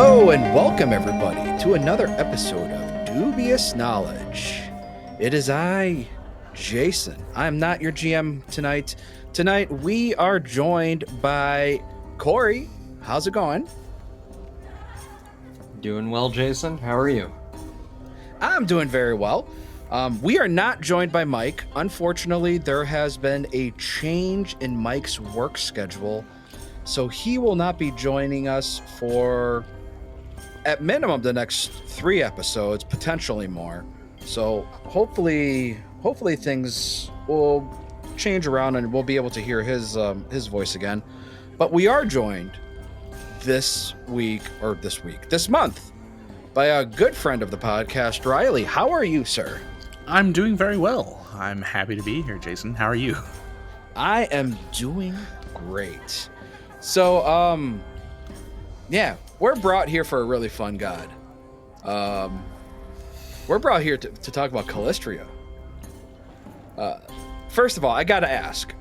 Hello and welcome everybody to another episode of Dubious Knowledge. It is I, Jason. I'm not your GM tonight. Tonight we are joined by Cori. How's it going? Doing well, Jason. How are you? I'm doing very well. We are not joined by Mike. Unfortunately, there has been a change in Mike's work schedule, so he will not be joining us for, at minimum, the next 3 episodes, potentially more. So hopefully things will change around and we'll be able to hear his voice again. But we are joined this month, by a good friend of the podcast, Riley. How are you, sir? I'm doing very well. I'm happy to be here, Jason. How are you? I am doing great. So, yeah, we're brought here for a really fun god. We're brought here to talk about Calistria. First of all, I gotta ask,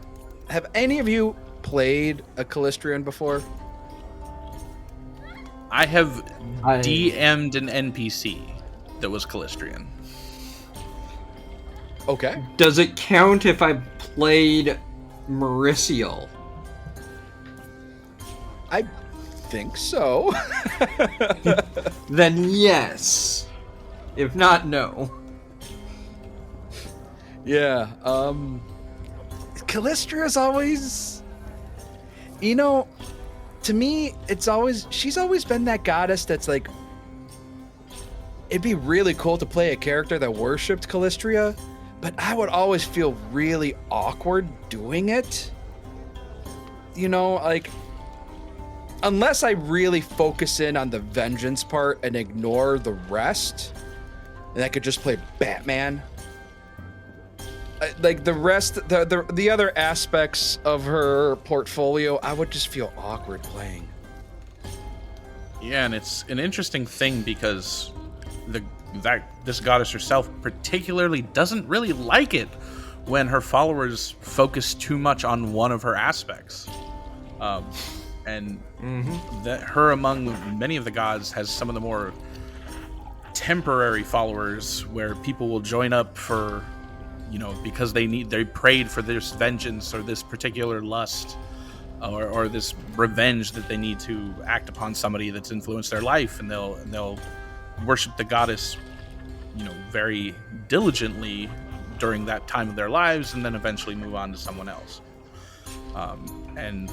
have any of you played a Calistrian before? I have DM'd an NPC that was Calistrian. Okay. Does it count if I played Mauricial? I think so. Then yes. If not, no. Yeah, Calistria is always, to me, she's always been that goddess that's like, it'd be really cool to play a character that worshipped Calistria, but I would always feel really awkward doing it. Unless I really focus in on the vengeance part and ignore the rest, and I could just play Batman. Like the rest, the other aspects of her portfolio, I would just feel awkward playing. Yeah, and it's an interesting thing because this goddess herself particularly doesn't really like it when her followers focus too much on one of her aspects. That her, among many of the gods, has some of the more temporary followers where people will join up for, because they prayed for this vengeance or this particular lust or this revenge that they need to act upon somebody that's influenced their life, and they'll worship the goddess, very diligently during that time of their lives, and then eventually move on to someone else. And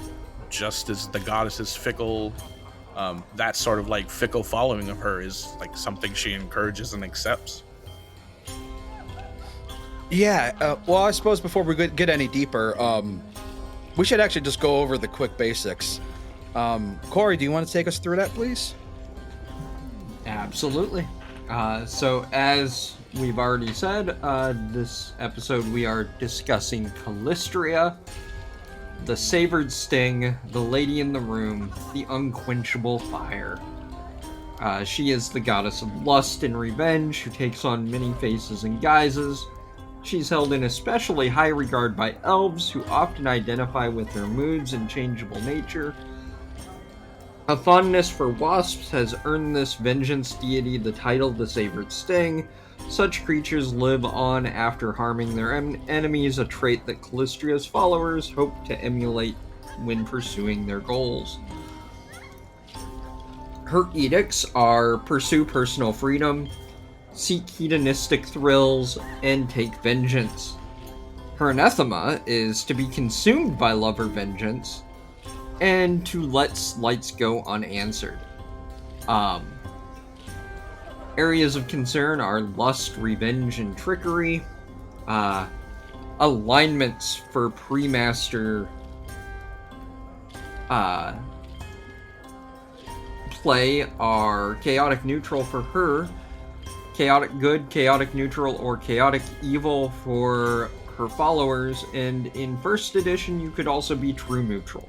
just as the goddess is fickle, that sort of like fickle following of her is like something she encourages and accepts. Yeah, well, I suppose before we get any deeper, we should actually just go over the quick basics. Cori, do you want to take us through that, please? Absolutely. So as we've already said, this episode we are discussing Calistria, the Savored Sting, the Lady in the Room, the Unquenchable Fire. She is the goddess of lust and revenge who takes on many faces and guises. She's held in especially high regard by elves who often identify with her moods and changeable nature. A fondness for wasps has earned this vengeance deity the title the Savored Sting. Such creatures live on after harming their enemies, a trait that Calistria's followers hope to emulate when pursuing their goals. Her edicts are pursue personal freedom, seek hedonistic thrills, and take vengeance. Her anathema is to be consumed by love or vengeance, and to let slights go unanswered. Areas of concern are lust, revenge, and trickery. Alignments for pre-master play are chaotic neutral for her, chaotic good, chaotic neutral, or chaotic evil for her followers, and in first edition you could also be true neutral.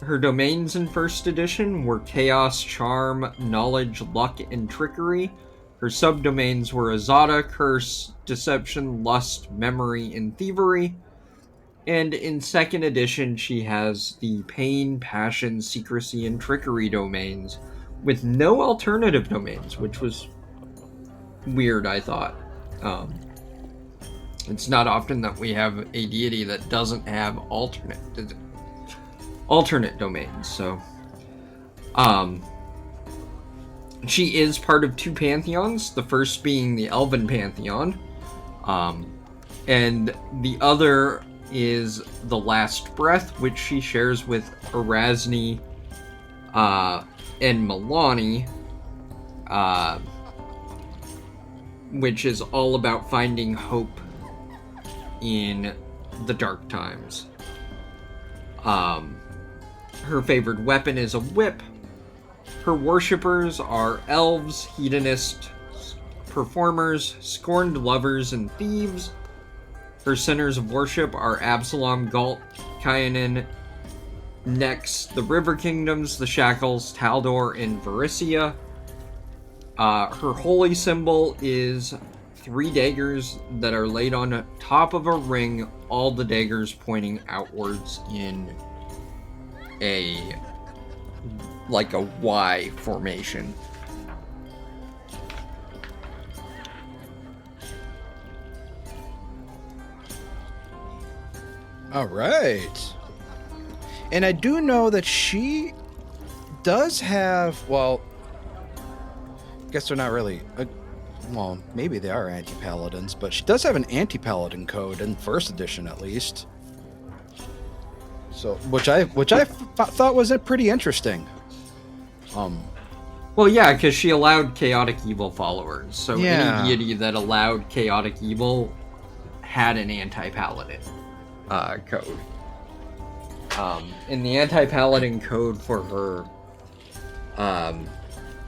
Her domains in first edition were chaos, charm, knowledge, luck, and trickery. Her subdomains were Azada, curse, deception, lust, memory, and thievery. And in 2nd edition, she has the Pain, Passion, Secrecy, and Trickery domains, with no alternative domains, which was weird, I thought. It's not often that we have a deity that doesn't have alternate domains, so... she is part of 2 pantheons, the first being the Elven Pantheon, and the other is the Last Breath, which she shares with Erasni and Milani, which is all about finding hope in the dark times. Her favorite weapon is a whip. Her worshippers are elves, hedonists, performers, scorned lovers, and thieves. Her centers of worship are Absalom, Galt, Kyanin, Nex, the River Kingdoms, the Shackles, Taldor, and Varisia. Her holy symbol is 3 daggers that are laid on top of a ring, all the daggers pointing outwards in a Y formation. All right. And I do know that she does have, well, I guess they're not really, well, maybe they are anti-paladins, but she does have an anti-paladin code in 1st edition at least. So, which I thought was pretty interesting. Well, yeah, because she allowed chaotic evil followers. So Yeah. any deity that allowed chaotic evil had an anti-paladin code. In the anti-paladin code for her,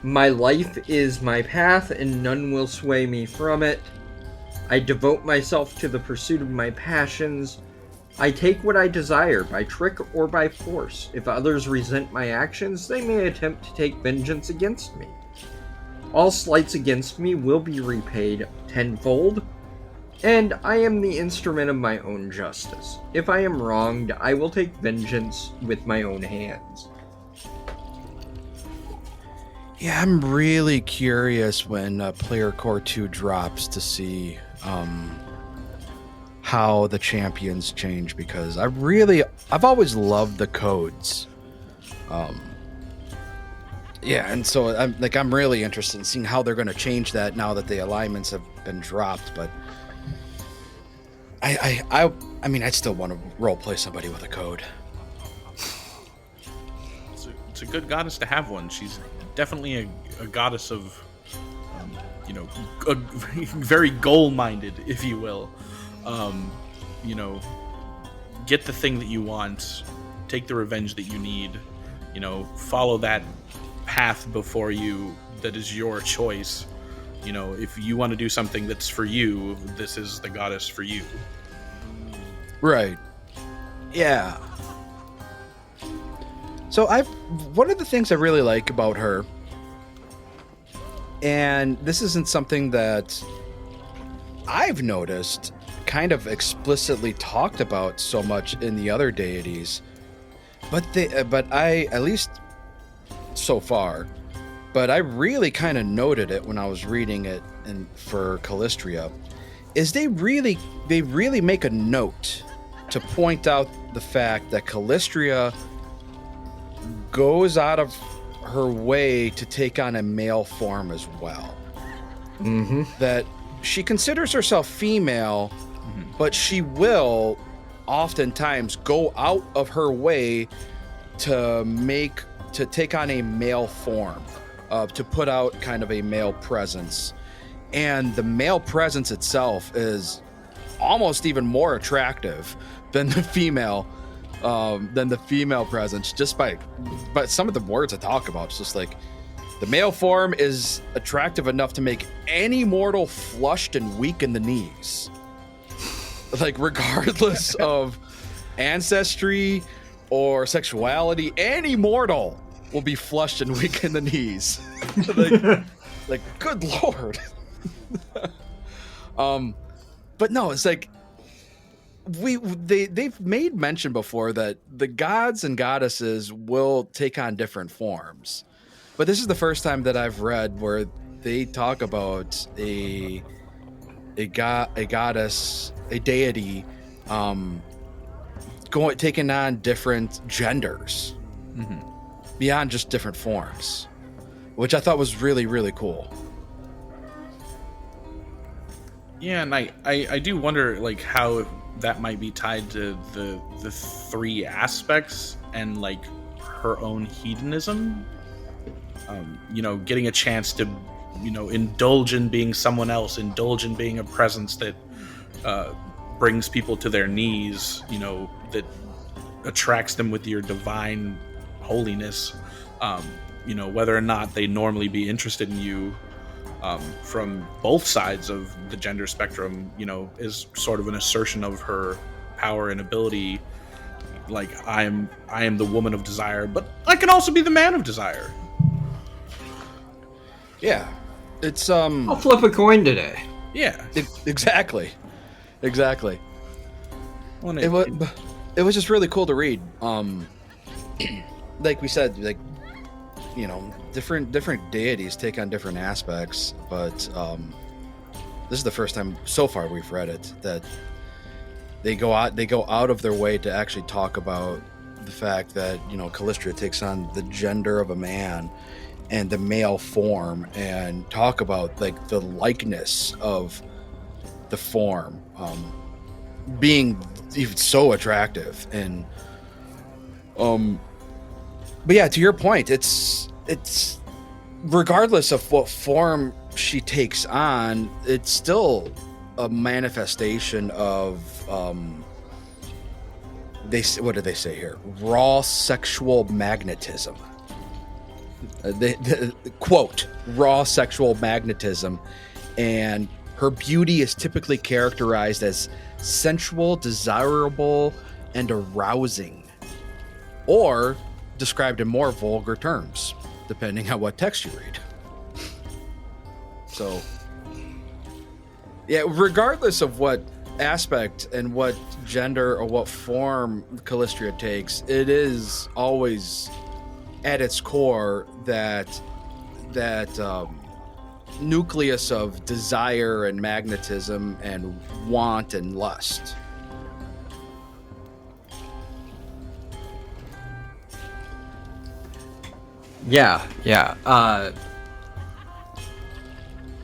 my life is my path, and none will sway me from it. I devote myself to the pursuit of my passions. I take what I desire, by trick or by force. If others resent my actions, they may attempt to take vengeance against me. All slights against me will be repaid tenfold, and I am the instrument of my own justice. If I am wronged, I will take vengeance with my own hands. Yeah, I'm really curious when Player Core 2 drops to see how the champions change, because I've always loved the codes. Yeah, and so I'm really interested in seeing how they're going to change that now that the alignments have been dropped. But I mean, I still want to roleplay somebody with a code. It's a good goddess to have one. She's definitely a goddess of, very goal-minded, if you will. Get the thing that you want, take the revenge that you need, follow that path before you that is your choice. If you want to do something that's for you, this is the goddess for you. Right. Yeah. So one of the things I really like about her, and this isn't something that I've noticed kind of explicitly talked about so much in the other deities, but I, at least so far, but I really kind of noted it when I was reading it for Calistria, is they really make a note to point out the fact that Calistria goes out of her way to take on a male form as well. Mm-hmm. That she considers herself female, but she will oftentimes go out of her way to take on a male form, to put out kind of a male presence. And the male presence itself is almost even more attractive than the female presence, just by some of the words I talk about. It's just like the male form is attractive enough to make any mortal flushed and weak in the knees. Like, regardless of ancestry or sexuality, any mortal will be flushed and weak in the knees. like good lord. But no, it's like they've made mention before that the gods and goddesses will take on different forms, but this is the first time that I've read where they talk about a goddess, a deity, taking on different genders beyond just different forms, which I thought was really, really cool. Yeah, and I do wonder like how that might be tied to the three aspects and like her own hedonism. Getting a chance to, indulge in being someone else, indulge in being a presence that brings people to their knees, that attracts them with your divine holiness, whether or not they normally be interested in you. From both sides of the gender spectrum, is sort of an assertion of her power and ability. Like I am the woman of desire, but I can also be the man of desire. Yeah, it's I'll flip a coin today. Yeah, exactly. Well, It was just really cool to read. Like we said, different deities take on different aspects, but this is the first time so far we've read it that they go out of their way to actually talk about the fact that Calistria takes on the gender of a man and the male form, and talk about like the likeness of the form being even so attractive. And but yeah, to your point, it's regardless of what form she takes on, it's still a manifestation of what do they say here? Raw sexual magnetism. The quote, raw sexual magnetism, and her beauty is typically characterized as sensual, desirable, and arousing, or described in more vulgar terms, depending on what text you read. So, yeah, regardless of what aspect and what gender or what form Calistria takes, it is always at its core that nucleus of desire and magnetism and want and lust. Yeah.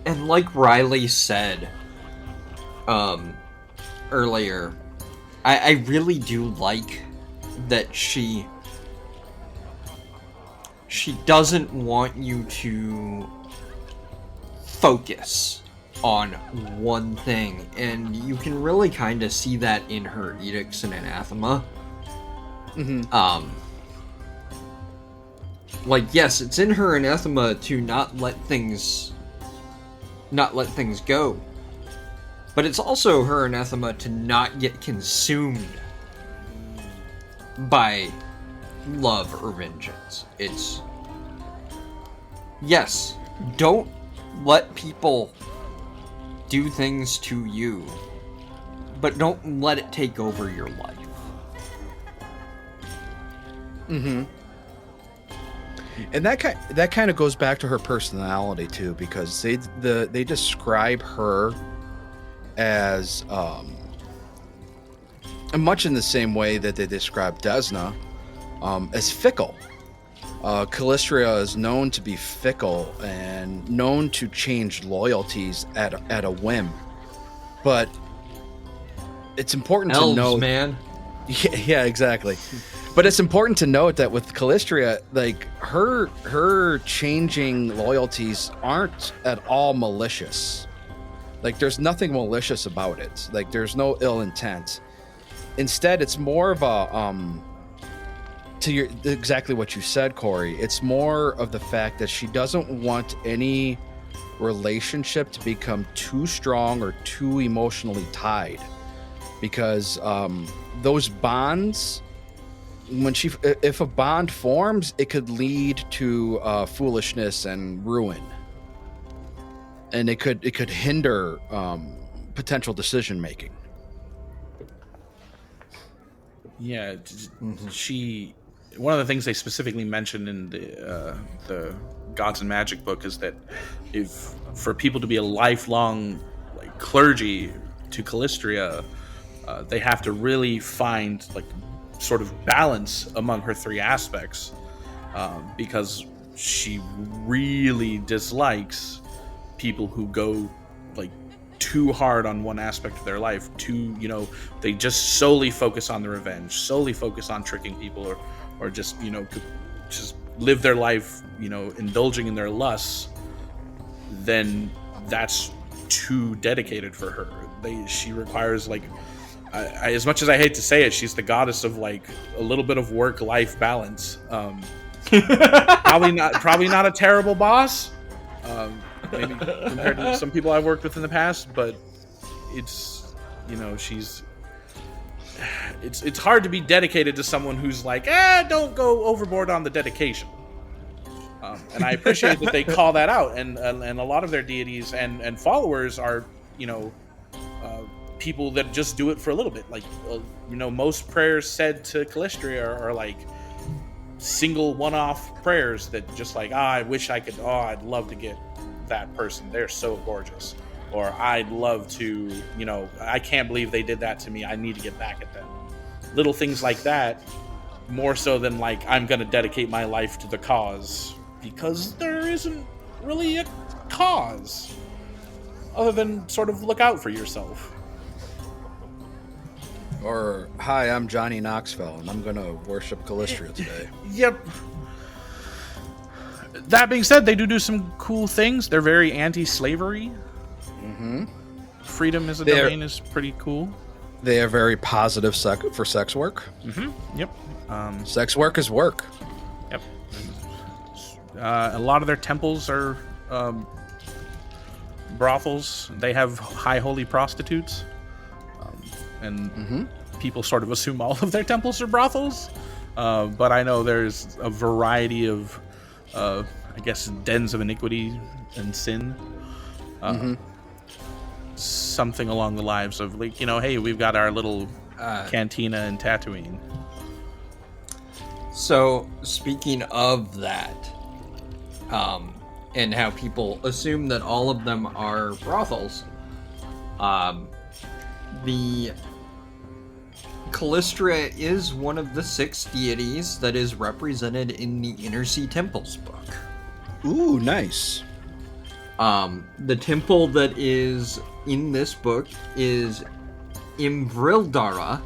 And like Riley said earlier, I really do like that she doesn't want you to focus on one thing, and you can really kind of see that in her edicts and anathema. Like, yes, it's in her anathema to not let things go, but it's also her anathema to not get consumed by love or vengeance. It's, yes, don't let people do things to you, but don't let it take over your life. And that kind of goes back to her personality too, because they describe her as much in the same way that they describe Desna as fickle. Calistria is known to be fickle and known to change loyalties at a whim, but it's important to know, man. Yeah, exactly. But it's important to note that with Calistria, like her changing loyalties aren't at all malicious. Like there's nothing malicious about it. Like there's no ill intent. Instead, it's more of a exactly what you said, Cori. It's more of the fact that she doesn't want any relationship to become too strong or too emotionally tied, because those bonds, if a bond forms, it could lead to foolishness and ruin, and it could hinder potential decision making. Yeah, she. One of the things they specifically mentioned in the Gods and Magic book is that if for people to be a lifelong like clergy to Calistria, they have to really find like sort of balance among her three aspects, because she really dislikes people who go like too hard on one aspect of their life. They just solely focus on the revenge, solely focus on tricking people, or just just live their life indulging in their lusts. Then that's too dedicated for her. She requires like, as much as I hate to say it, she's the goddess of like a little bit of work-life balance. Probably not a terrible boss, maybe compared to some people I've worked with in the past, but it's it's hard to be dedicated to someone who's like, don't go overboard on the dedication. And I appreciate that they call that out, and a lot of their deities and followers are people that just do it for a little bit. Like most prayers said to Calistria are like single one-off prayers that just like, I wish I could, I'd love to get that person, they're so gorgeous, or I'd love to, I can't believe they did that to me, I need to get back at them. Little things like that, more so than like, I'm gonna dedicate my life to the cause, because there isn't really a cause other than sort of look out for yourself. Or, hi, I'm Johnny Knoxville, and I'm going to worship Calistria today. Yep. That being said, they do some cool things. They're very anti-slavery. Mm-hmm. Freedom as a domain is pretty cool. They are very positive for sex work. Mm-hmm. Yep. Sex work is work. Yep. A lot of their temples are brothels. They have high holy prostitutes. And people sort of assume all of their temples are brothels. But I know there's a variety of, I guess, dens of iniquity and sin. Something along the lines of, like, hey, we've got our little cantina in Tatooine. So, speaking of that, and how people assume that all of them are brothels, the Calistria is one of the 6 deities that is represented in the Inner Sea Temples book. Ooh, nice. The temple that is in this book is Imvrildara,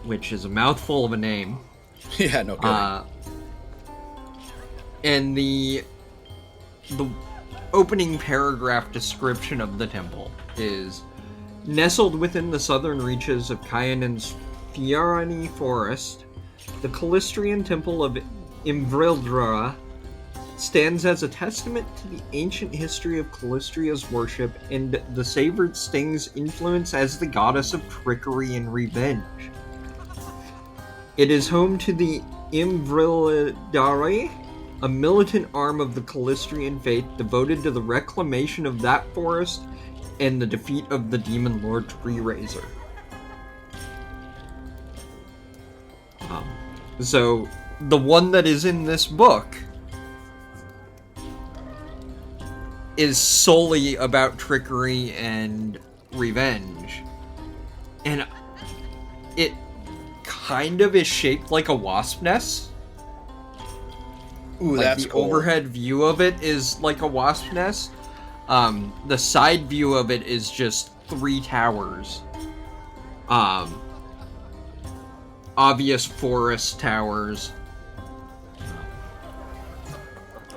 which is a mouthful of a name. Yeah, no kidding. And the opening paragraph description of the temple is: nestled within the southern reaches of Kyanan's Fiarani forest, the Calistrian temple of Imvrildara stands as a testament to the ancient history of Calistria's worship and the Savored Sting's influence as the goddess of trickery and revenge. It is home to the Imvrildare, a militant arm of the Calistrian faith devoted to the reclamation of that forest and the defeat of the demon lord Tree Razor. So, the one that is in this book is solely about trickery and revenge. And it kind of is shaped like a wasp nest. Ooh, like that's the cool. overhead view of it is like a wasp nest. The side view of it is just 3 towers. Obvious forest towers.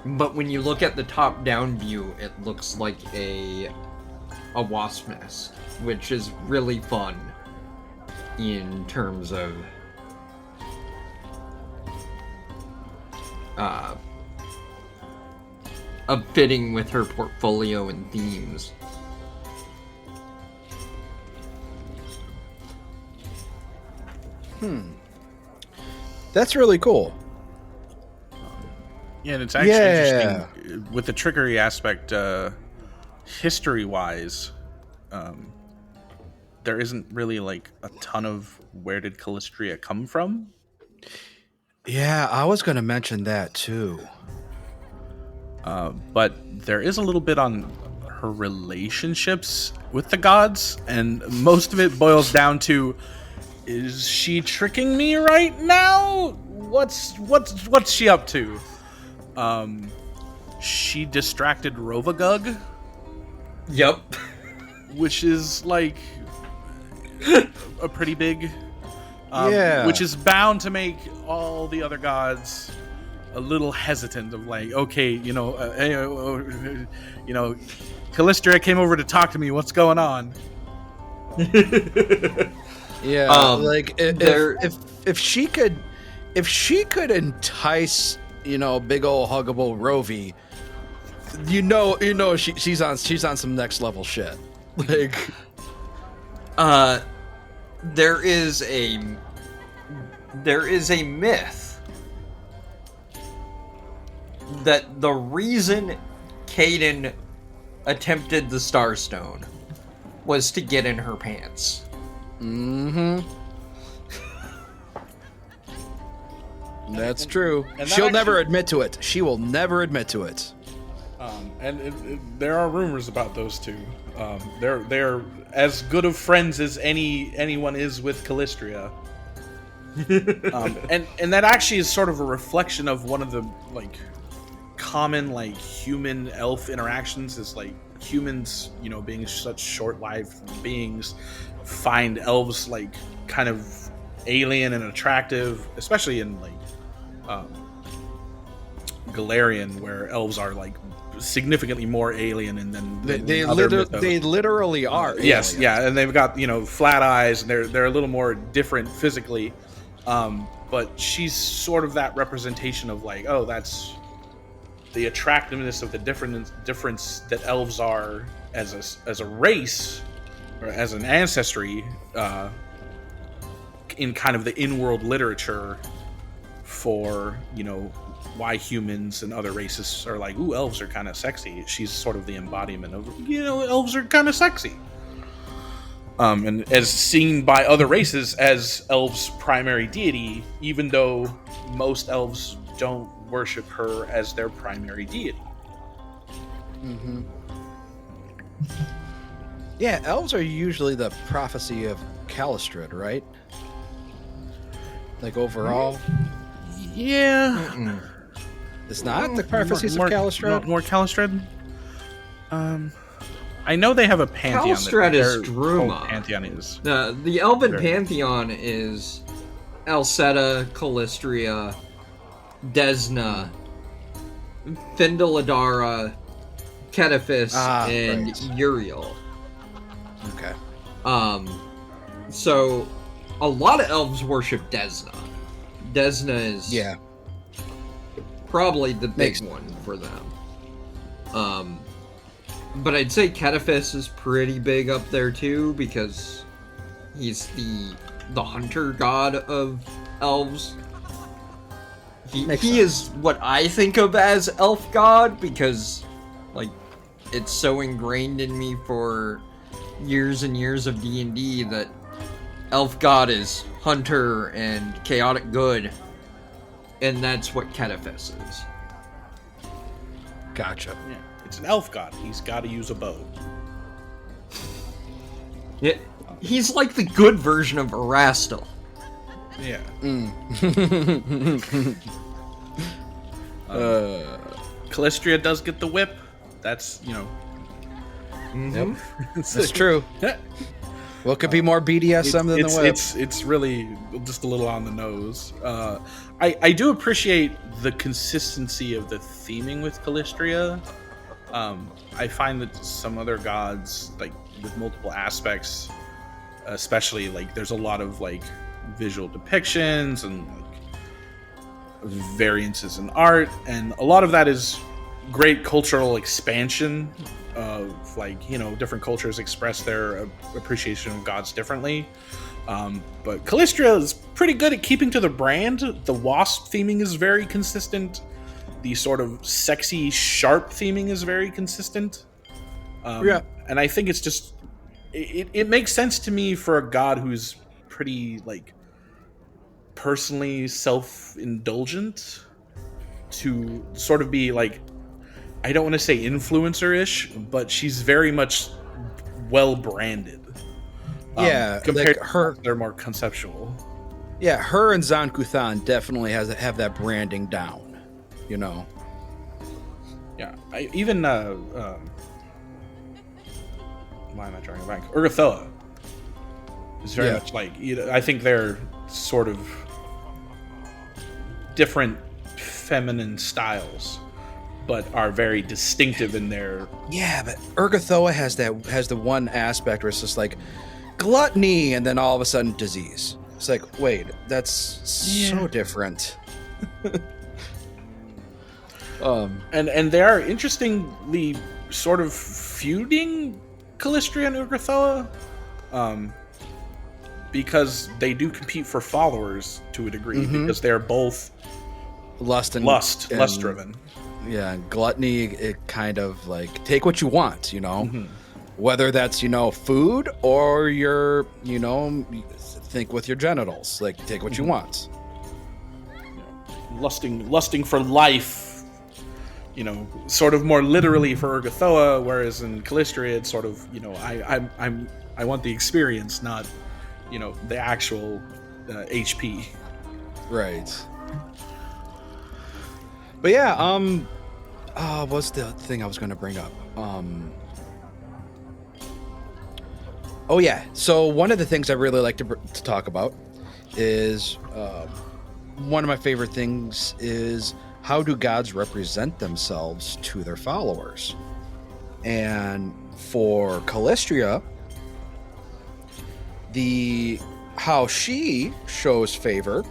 But when you look at the top-down view, it looks like a wasp nest, which is really fun in terms of fitting with her portfolio and themes. That's really cool. Yeah, and it's actually interesting with the trickery aspect, history-wise. there isn't really like a ton of where did Calistria come from. Yeah, I was going to mention that too. But there is a little bit on her relationships with the gods, and most of it boils down to, is she tricking me right now? What's she up to? She distracted Rovagug. Yep. Which is like a pretty big, Yeah. which is bound to make all the other gods a little hesitant of like, okay, Calistria came over to talk to me. What's going on? Yeah, like if she could entice, big old huggable Rovy, she's on some next level shit. Like, there is a myth that the reason Caden attempted the Starstone was to get in her pants. mm-hmm. That's true. And that She'll never actually- admit to it. She will never admit to it. There are rumors about those two. They're as good of friends as anyone is with Calistria. And that actually is sort of a reflection of one of the like common like human elf interactions is like humans, being such short-lived beings, find elves like kind of alien and attractive, especially in like Golarion, where elves are like significantly more alien and then They literally are. Yes, aliens. yeah, and they've got flat eyes, and they're a little more different physically, but she's sort of that representation of like, oh, that's the attractiveness of the difference that elves are as a race or as an ancestry in kind of the in-world literature for why humans and other races are like, ooh, elves are kind of sexy. She's sort of the embodiment of, elves are kind of sexy. And as seen by other races as elves' primary deity, even though most elves don't worship her as their primary deity. Mm-hmm. Yeah, elves are usually the prophecy of Calistria, right? Like overall, Yeah. it's not the prophecies of Calistria. More Calistria. I know they have a pantheon. Calistria is their Druma. whole pantheon is. The Elven pantheon is Alceta, Calistria, Desna, Findaladara, Cetaphis, and right. Uriel. Okay. So a lot of elves worship Desna. Desna is probably the big one for them. But I'd say Cetaphis is pretty big up there too, because he's the hunter god of elves. He is what I think of as elf god, because like it's so ingrained in me for years and years of D&D that elf god is hunter and chaotic good, and that's what Cetaphis is. Gotcha. Yeah, it's an elf god. He's got to use a bow. Yeah, he's like the good version of Erastil. Yeah. Calistria does get the whip. That's Yep. That's true. What could be more BDSM than the whip? It's really just a little on the nose. I do appreciate the consistency of the theming with Calistria. I find that some other gods, like with multiple aspects, especially like there's a lot of like visual depictions and like variances in art, and a lot of that is great cultural expansion of like different cultures express their appreciation of gods differently. But Calistria is pretty good at keeping to the brand. The wasp theming is very consistent. The sort of sexy, sharp theming is very consistent. And I think it's just it makes sense to me for a god who's pretty like personally self-indulgent to sort of be like, I don't want to say influencer-ish, but she's very much well branded. Yeah, compared like her, to they're more conceptual. yeah, her and Zan Kuthan definitely have that branding down, you know. Yeah, even why am I drawing a blank? Urgathoa is very much like, I think they're sort of different feminine styles, but are very distinctive in their. Yeah, but Urgathoa has the one aspect where it's just like gluttony, and then all of a sudden disease. It's like, wait, that's so different. And they are interestingly sort of feuding Calistria and Urgathoa, because they do compete for followers to a degree, because they're both lust driven. Yeah, gluttony, it kind of like take what you want, you know, whether that's, you know, food or your, you know, think with your genitals, like take what you want. Lusting for life, you know, sort of more literally for Urgathoa, whereas in Calistria it's sort of, you know, I want the experience, not, you know, the actual HP. Right. But yeah, what's the thing I was going to bring up? Oh yeah, so one of the things I really like to talk about is one of my favorite things is how do gods represent themselves to their followers? And for Calistria, how she shows favor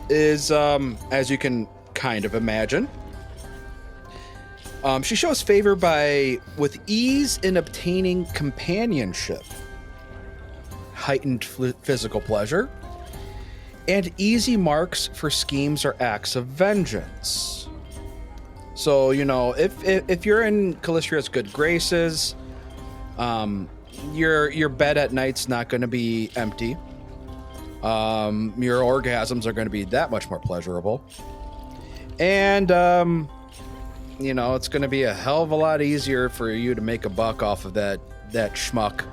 is, as you can kind of imagine, she shows favor with ease in obtaining companionship, heightened physical pleasure, and easy marks for schemes or acts of vengeance. So, you know, if you're in Calistria's good graces, your bed at night's not going to be empty. Your orgasms are going to be that much more pleasurable. And, you know, it's going to be a hell of a lot easier for you to make a buck off of that schmuck,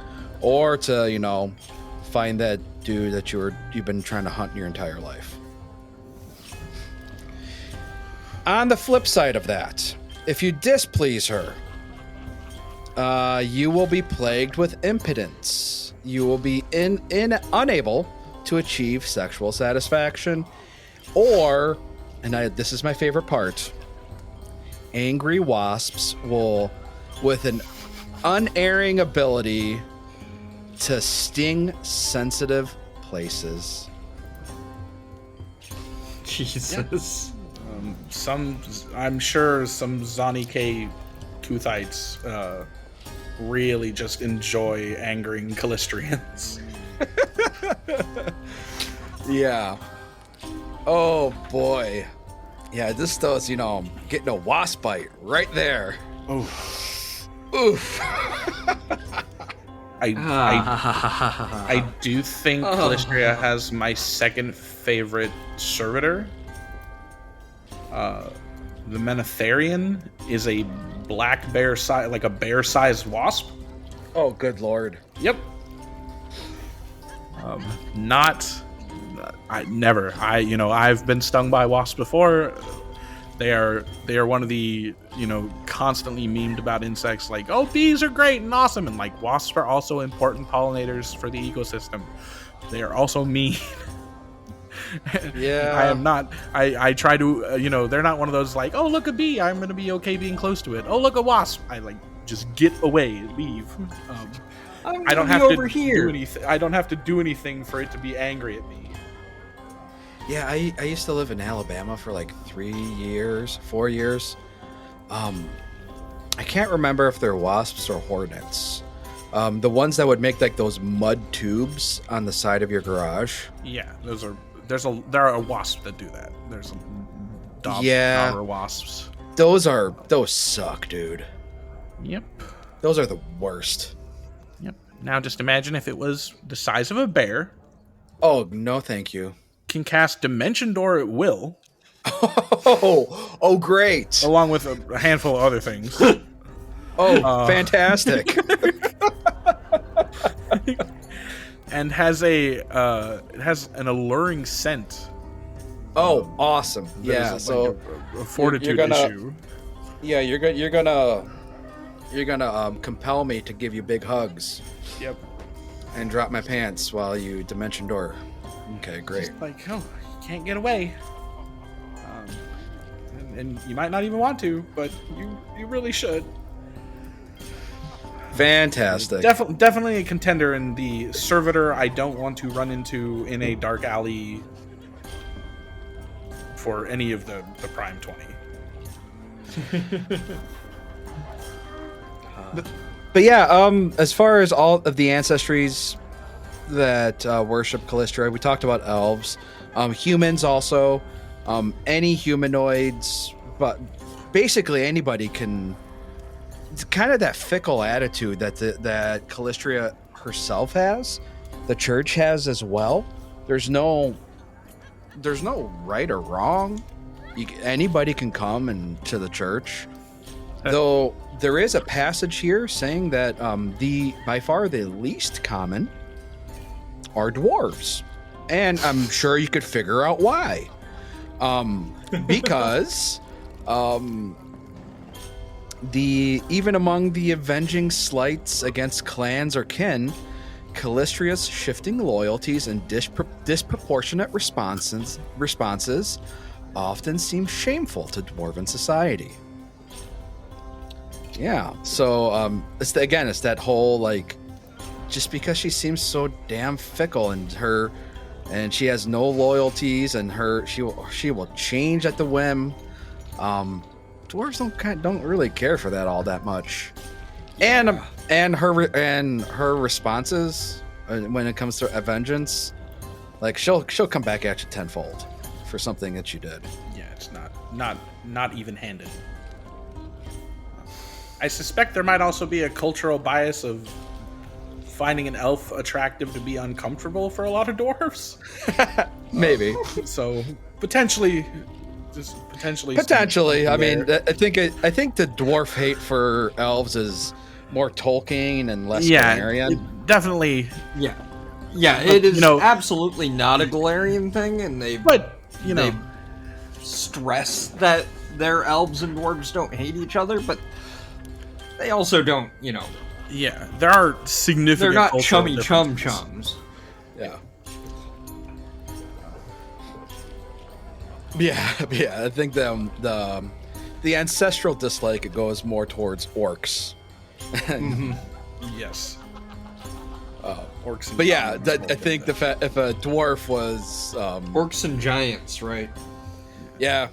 or to, you know, find that dude that you've been trying to hunt your entire life. On the flip side of that, if you displease her, you will be plagued with impotence. You will be unable to achieve sexual satisfaction, or, and this is my favorite part, angry wasps will, with an unerring ability to sting sensitive places. Jesus. I'm sure some Zani K Kuthites really just enjoy angering Calistrians. Yeah. Oh boy. Yeah, this does, you know, getting a wasp bite right there. Oof. Oof. I do think Calistria has my second favorite servitor. The Menetherian is a black bear size, like a bear-sized wasp. Oh, good lord. Yep. I've been stung by wasps before. They are one of the, you know, constantly memed about insects, like, oh, bees are great and awesome, and like wasps are also important pollinators for the ecosystem. They are also mean. Yeah. I am not. I try to, you know, they're not one of those like, oh, look, a bee, I'm gonna be okay being close to it. Oh, look, a wasp. I like just get away, leave. I don't have to do anything. I don't have to do anything for it to be angry at me. Yeah, I used to live in Alabama for like 4 years. I can't remember if they're wasps or hornets. The ones that would make like those mud tubes on the side of your garage. Yeah, there are wasps that do that. There's dauber wasps. Those suck, dude. Yep. Those are the worst. Yep. Now just imagine if it was the size of a bear, Oh, no, thank you. can cast Dimension Door at will, Oh, great. along with a handful of other things. Fantastic. And has it has an alluring scent. Oh, awesome. That Yeah, is so like a fortitude you're gonna- issue. yeah, you're gonna compel me to give you big hugs Yep. and drop my pants while you dimension door. Okay, great. Like, oh, you can't get away. And you might not even want to, but you really should. Fantastic. Definitely a contender in the servitor I don't want to run into in a dark alley for any of the Prime 20. But yeah, as far as all of the ancestries that worship Calistria, we talked about elves, humans also, any humanoids, but basically anybody can. It's kind of that fickle attitude that Calistria herself has, the church has as well. There's no right or wrong. Anybody can come to the church. Though there is a passage here saying that by far the least common are dwarves, and I'm sure you could figure out why. Because even among the avenging slights against clans or kin, Calistria's shifting loyalties and disproportionate responses often seem shameful to dwarven society. Yeah, so it's that whole like, just because she seems so damn fickle and she has no loyalties and she will change at the whim. Dwarves don't really care for that all that much, and her responses when it comes to vengeance, like she'll come back at you tenfold for something that you did. Yeah, it's not even-handed. I suspect there might also be a cultural bias of finding an elf attractive to be uncomfortable for a lot of dwarves. Maybe. So potentially. I mean, I think the dwarf hate for elves is more Tolkien and less Golarion. Definitely. Yeah, it is absolutely not a Golarion thing, and they stress that their elves and dwarves don't hate each other, but they also don't, Yeah, there are significant. They're not cultural chummy chums. Yeah. Yeah. I think the ancestral dislike, it goes more towards orcs. Yes. Orcs. But yeah, I think if a dwarf was Orcs and giants, right? Yeah,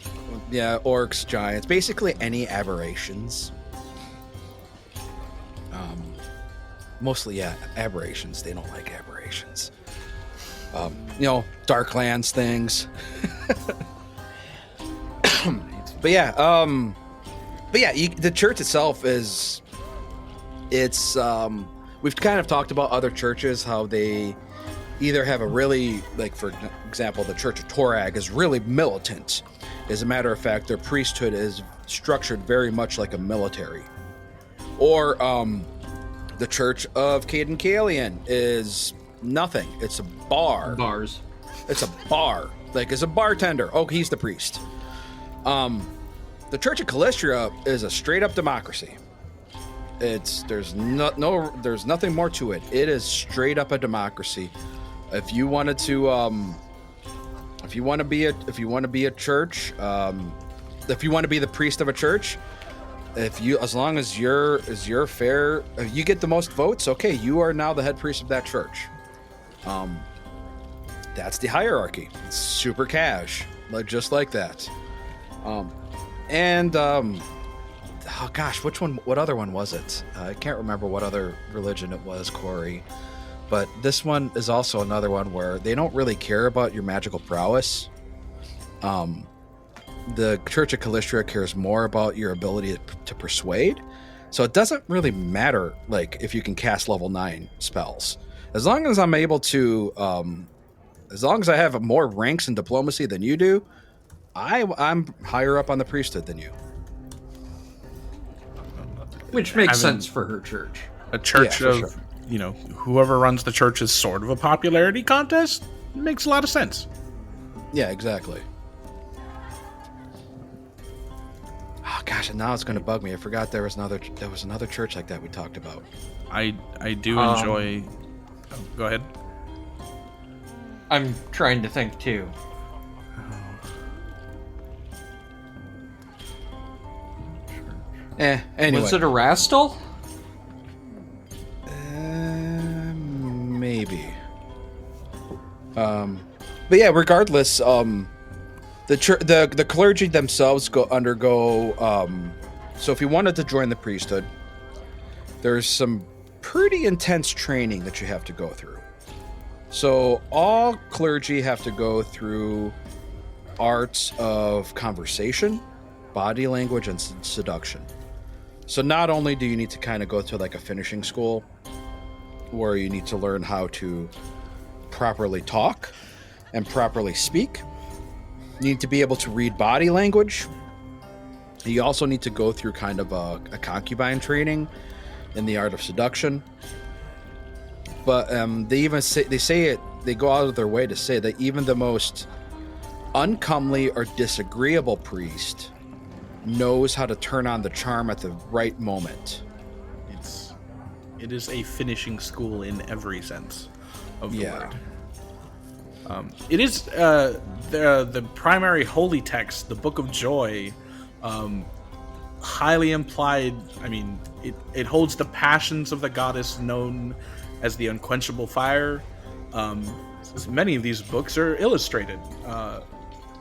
orcs, giants, basically any aberrations. Mostly, aberrations. They don't like aberrations. Darklands things. But yeah, the church itself we've kind of talked about other churches, how they either have a really, like, for example, the Church of Torag is really militant. As a matter of fact, their priesthood is structured very much like a military. Or the Church of Cade Calistria is nothing. It's a bar. Bars. It's a bar. Like, as a bartender. Oh, he's the priest. The Church of Calistria is a straight up democracy. There's nothing more to it. It is straight up a democracy. If you wanted to, if you want to be a church, if you want to be the priest of a church, as long as you're fair, if you get the most votes, okay, you are now the head priest of that church. That's the hierarchy. It's super cash, just like that. Oh gosh, what other one was it? I can't remember what other religion it was, Cori. But this one is also another one where they don't really care about your magical prowess. The Church of Calistria cares more about your ability to persuade. So it doesn't really matter, like, if you can cast level 9 spells. As long as I'm able to, as long as I have more ranks in diplomacy than you do, I'm higher up on the priesthood than you. Which makes sense for her church. A church Yeah, of, sure. you know, whoever runs the church is sort of a popularity contest. It makes a lot of sense. Yeah, exactly. Oh gosh, and now it's going to bug me. I forgot there was another church like that we talked about. I do enjoy. Oh, go ahead. I'm trying to think too. Anyway. Was it a Rastal? Maybe. But yeah, regardless, the clergy themselves undergo. So if you wanted to join the priesthood, there's some pretty intense training that you have to go through. So all clergy have to go through arts of conversation, body language, and seduction. So not only do you need to kind of go to like a finishing school where you need to learn how to properly talk and properly speak, you need to be able to read body language. You also need to go through kind of a concubine training in the art of seduction. But they go out of their way to say that even the most uncomely or disagreeable priest knows how to turn on the charm at the right moment. It is a finishing school in every sense of the word. It is the primary holy text, the Book of Joy, highly implied. I mean, it holds the passions of the goddess known as the Unquenchable Fire. Many of these books are illustrated,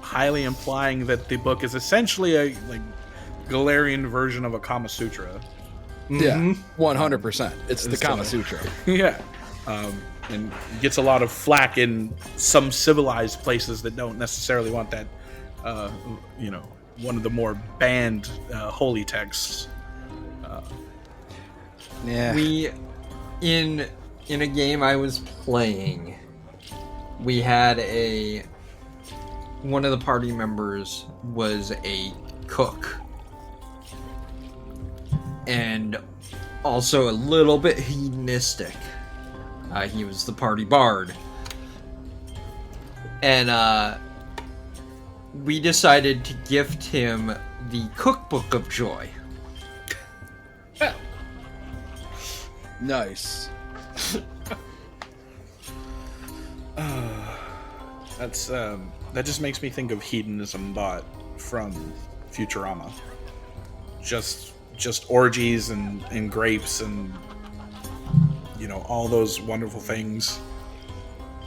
highly implying that the book is essentially a Golarion version of a Kama Sutra. Yeah, 100%. It's the Kama Sutra. Yeah. And gets a lot of flack in some civilized places that don't necessarily want that, one of the more banned holy texts. We, in a game I was playing, we had one of the party members was a cook. And also a little bit hedonistic. He was the party bard. And we decided to gift him the Cookbook of Joy. Nice. That just makes me think of hedonism bot from Futurama. Just orgies and grapes and all those wonderful things.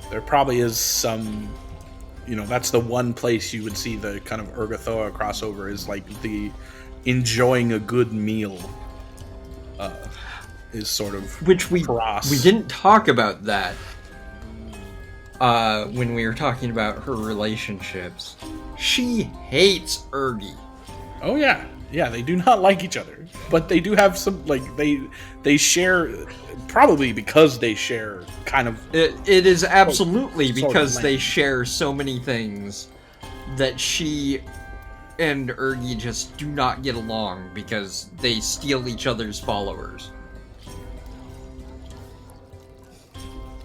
There probably is some, that's the one place you would see the kind of Urgathoa crossover, is like the enjoying a good meal is sort of which we cross. didn't talk about that when we were talking about her relationships. She hates Urgi. Oh yeah, they do not like each other, but they do have some they share, probably because they share kind of. It is absolutely because they share so many things that she and Urgi just do not get along because they steal each other's followers.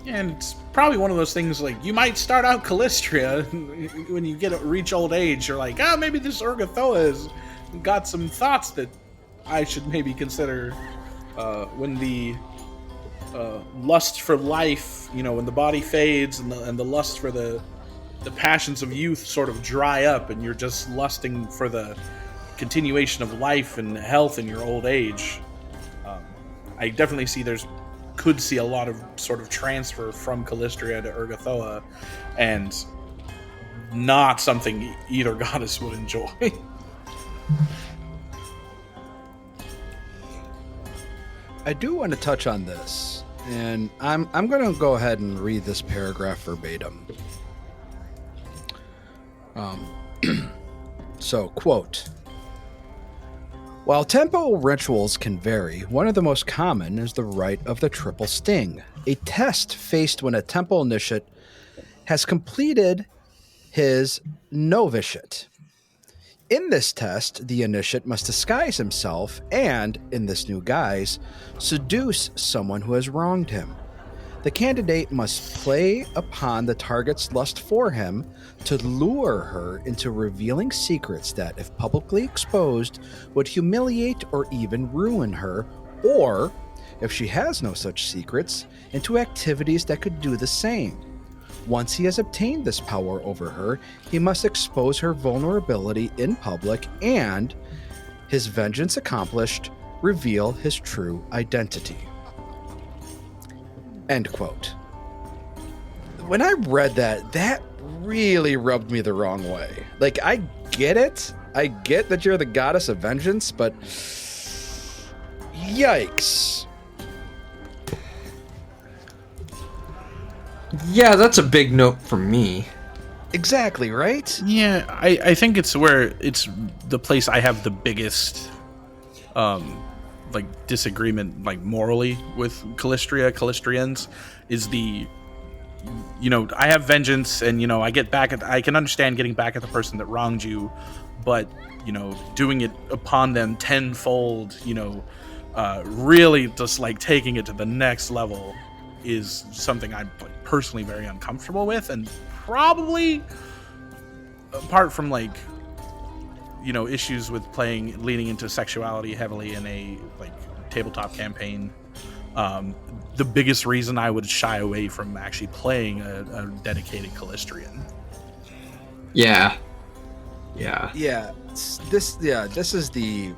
And it's probably one of those things, like, you might start out Calistria, when you reach old age, you're like, maybe this Urgathoa has got some thoughts that I should maybe consider. When the lust for life, when the body fades and the lust for the passions of youth sort of dry up, and you're just lusting for the continuation of life and health in your old age. I definitely could see a lot of sort of transfer from Calistria to Urgathoa, and not something either goddess would enjoy. I do want to touch on this, and I'm going to go ahead and read this paragraph verbatim. So, quote, While tempo rituals can vary, one of the most common is the rite of the Triple Sting, a test faced when a temple initiate has completed his novitiate. In this test, the initiate must disguise himself and, in this new guise, seduce someone who has wronged him. The candidate must play upon the target's lust for him to lure her into revealing secrets that, if publicly exposed, would humiliate or even ruin her, or, if she has no such secrets, into activities that could do the same. Once he has obtained this power over her, he must expose her vulnerability in public and, his vengeance accomplished, reveal his true identity. End quote. When I read that, that really rubbed me the wrong way. Like, I get it. I get that you're the goddess of vengeance, but yikes. Yeah, that's a big note for me. Exactly, right? Yeah, I think it's where it's the place I have the biggest like disagreement, like morally, with Calistrians, is the, you know, I have vengeance and, you know, I can understand getting back at the person that wronged you, but, you know, doing it upon them tenfold, you know, really just like taking it to the next level is something I'm like personally very uncomfortable with, and probably apart from like, you know, issues with leaning into sexuality heavily in a like tabletop campaign, the biggest reason I would shy away from actually playing a dedicated Calistrian. Yeah. This is the,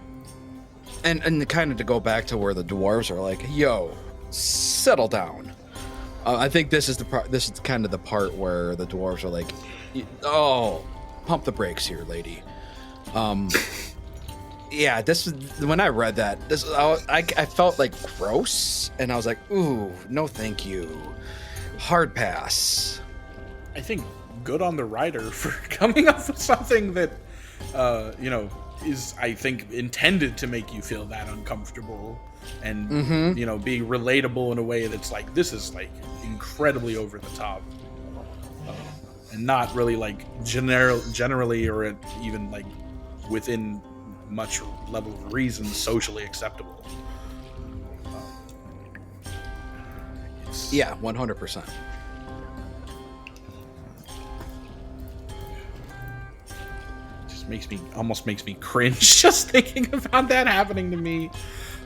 and kind of to go back to where the dwarves are like, yo, settle down. I think this is kind of the part where the dwarves are like, oh, pump the brakes here, lady. Yeah, this was, when I read that, I felt like gross, and I was like, ooh, no thank you. Hard pass. I think good on the writer for coming up with something that, you know, is, I think, intended to make you feel that uncomfortable and, you know, being relatable in a way that's like, this is like incredibly over the top. And not really like generally or even like within much level of reason socially acceptable. Yeah, 100%. Almost makes me cringe just thinking about that happening to me.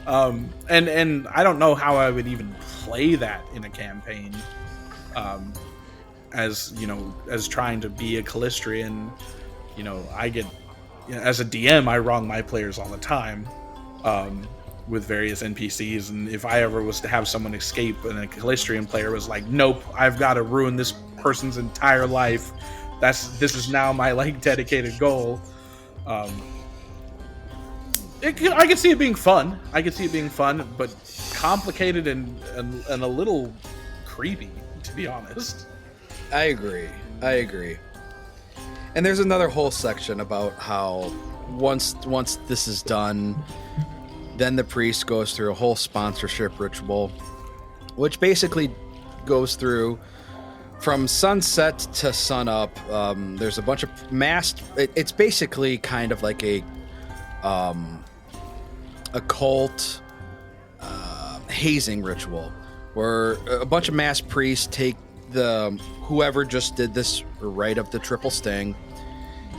And I don't know how I would even play that in a campaign. As you know, as trying to be a Calistrian, you know, as a DM, I wrong my players all the time with various NPCs, and if I ever was to have someone escape and a Calistrian player was like, nope, I've got to ruin this person's entire life, this is now my like dedicated goal. I can see it being fun. But complicated and a little creepy, to be honest. I agree. And there's another whole section about how once this is done, then the priest goes through a whole sponsorship ritual, which basically goes through from sunset to sunup. There's a bunch of masked. It's basically kind of like a cult hazing ritual, where a bunch of masked priests take whoever just did this rite of the Triple Sting,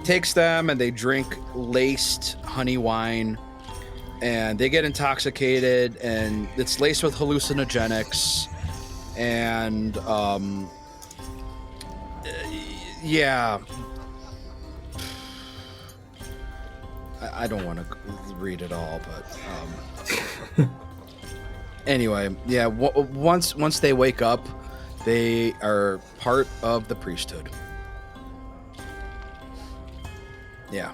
takes them and they drink laced honey wine, and they get intoxicated, and it's laced with hallucinogenics, and yeah, I don't want to read it all, but anyway, yeah. Once they wake up, they are part of the priesthood. Yeah.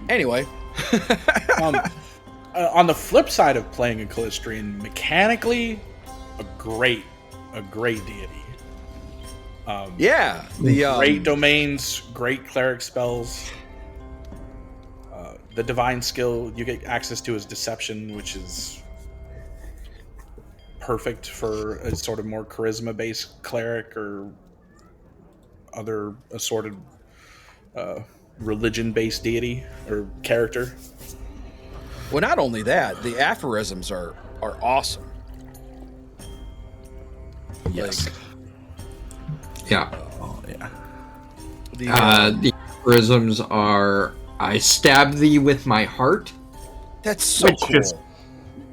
Anyway. On the flip side of playing a Calistrian, mechanically, a great deity. Yeah. Great domains, great cleric spells. The divine skill you get access to is deception, which is perfect for a sort of more charisma-based cleric or other assorted religion-based deity or character. Well, not only that, the aphorisms are awesome. Yes. Yeah. Oh, yeah. The aphorisms are, I stab thee with my heart. That's so which cool. Just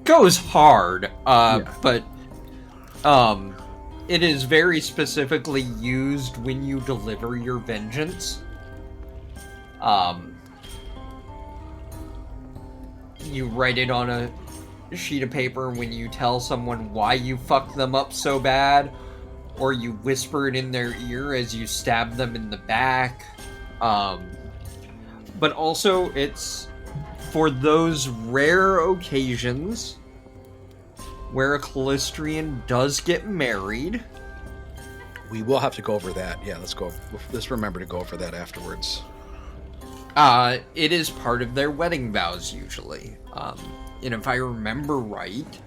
goes hard, but it is very specifically used when you deliver your vengeance. You write it on a sheet of paper when you tell someone why you fucked them up so bad, or you whisper it in their ear as you stab them in the back. But also, it's for those rare occasions where a Calistrian does get married. We will have to go over that. Yeah, let's remember to go over that afterwards. It is part of their wedding vows, usually. And if I remember right,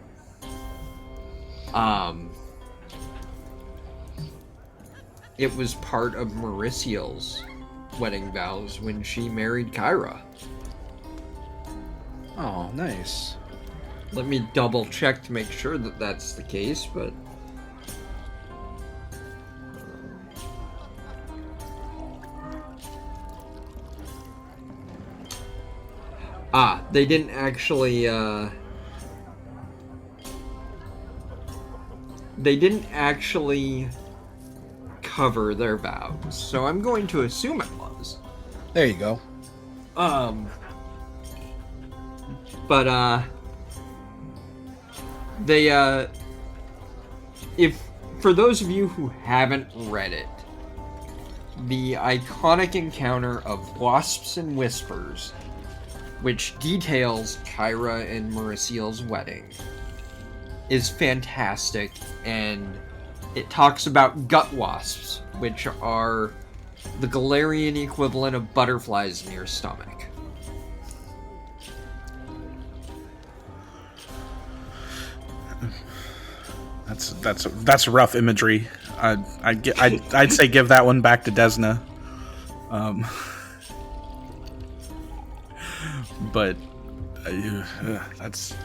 it was part of Mauriciel's wedding vows when she married Kyra. Oh, nice. Let me double check to make sure that that's the case, but... they didn't actually, cover their vows, so I'm going to assume it was. There you go. But, they, if, for those of you who haven't read it, the iconic encounter of Wasps and Whispers, which details Kyra and Mauriciel's wedding, is fantastic, and it talks about gut wasps, which are the Golarion equivalent of butterflies in your stomach. That's rough imagery. I'd say give that one back to Desna. But that's,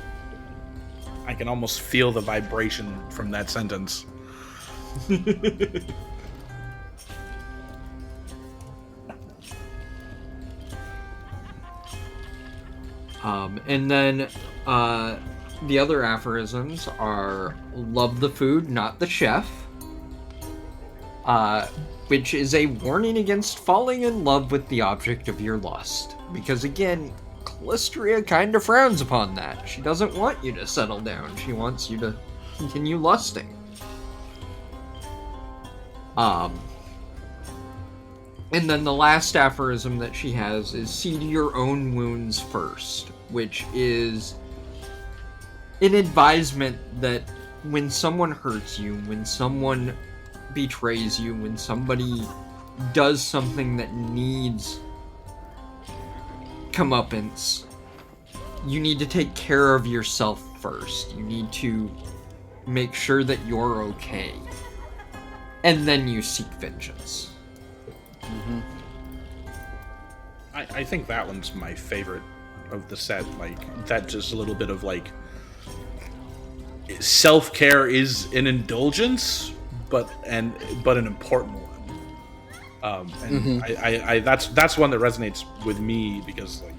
I can almost feel the vibration from that sentence. And then the other aphorisms are love the food, not the chef, which is a warning against falling in love with the object of your lust. Because again, Calistria kind of frowns upon that. She doesn't want you to settle down. She wants you to continue lusting. And then the last aphorism that she has is see to your own wounds first, which is an advisement that when someone hurts you, when someone betrays you, when somebody does something that needs comeuppance, you need to take care of yourself first. You need to make sure that you're okay. And then you seek vengeance. Mm-hmm. I think that one's my favorite of the set. Like, that just a little bit of, like, self-care is an indulgence, but an important one. And I that's one that resonates with me because, like,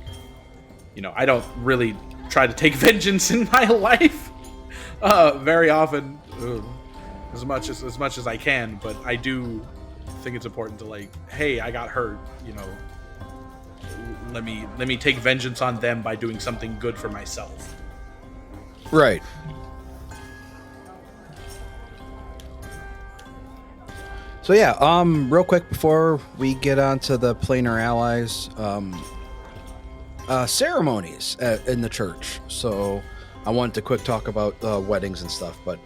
you know, I don't really try to take vengeance in my life very often, as much as I can, but I do think it's important to, like, hey, I got hurt, you know, let me take vengeance on them by doing something good for myself. Right. So yeah, real quick before we get on to the planar allies, ceremonies in the church. So I wanted to quick talk about weddings and stuff, but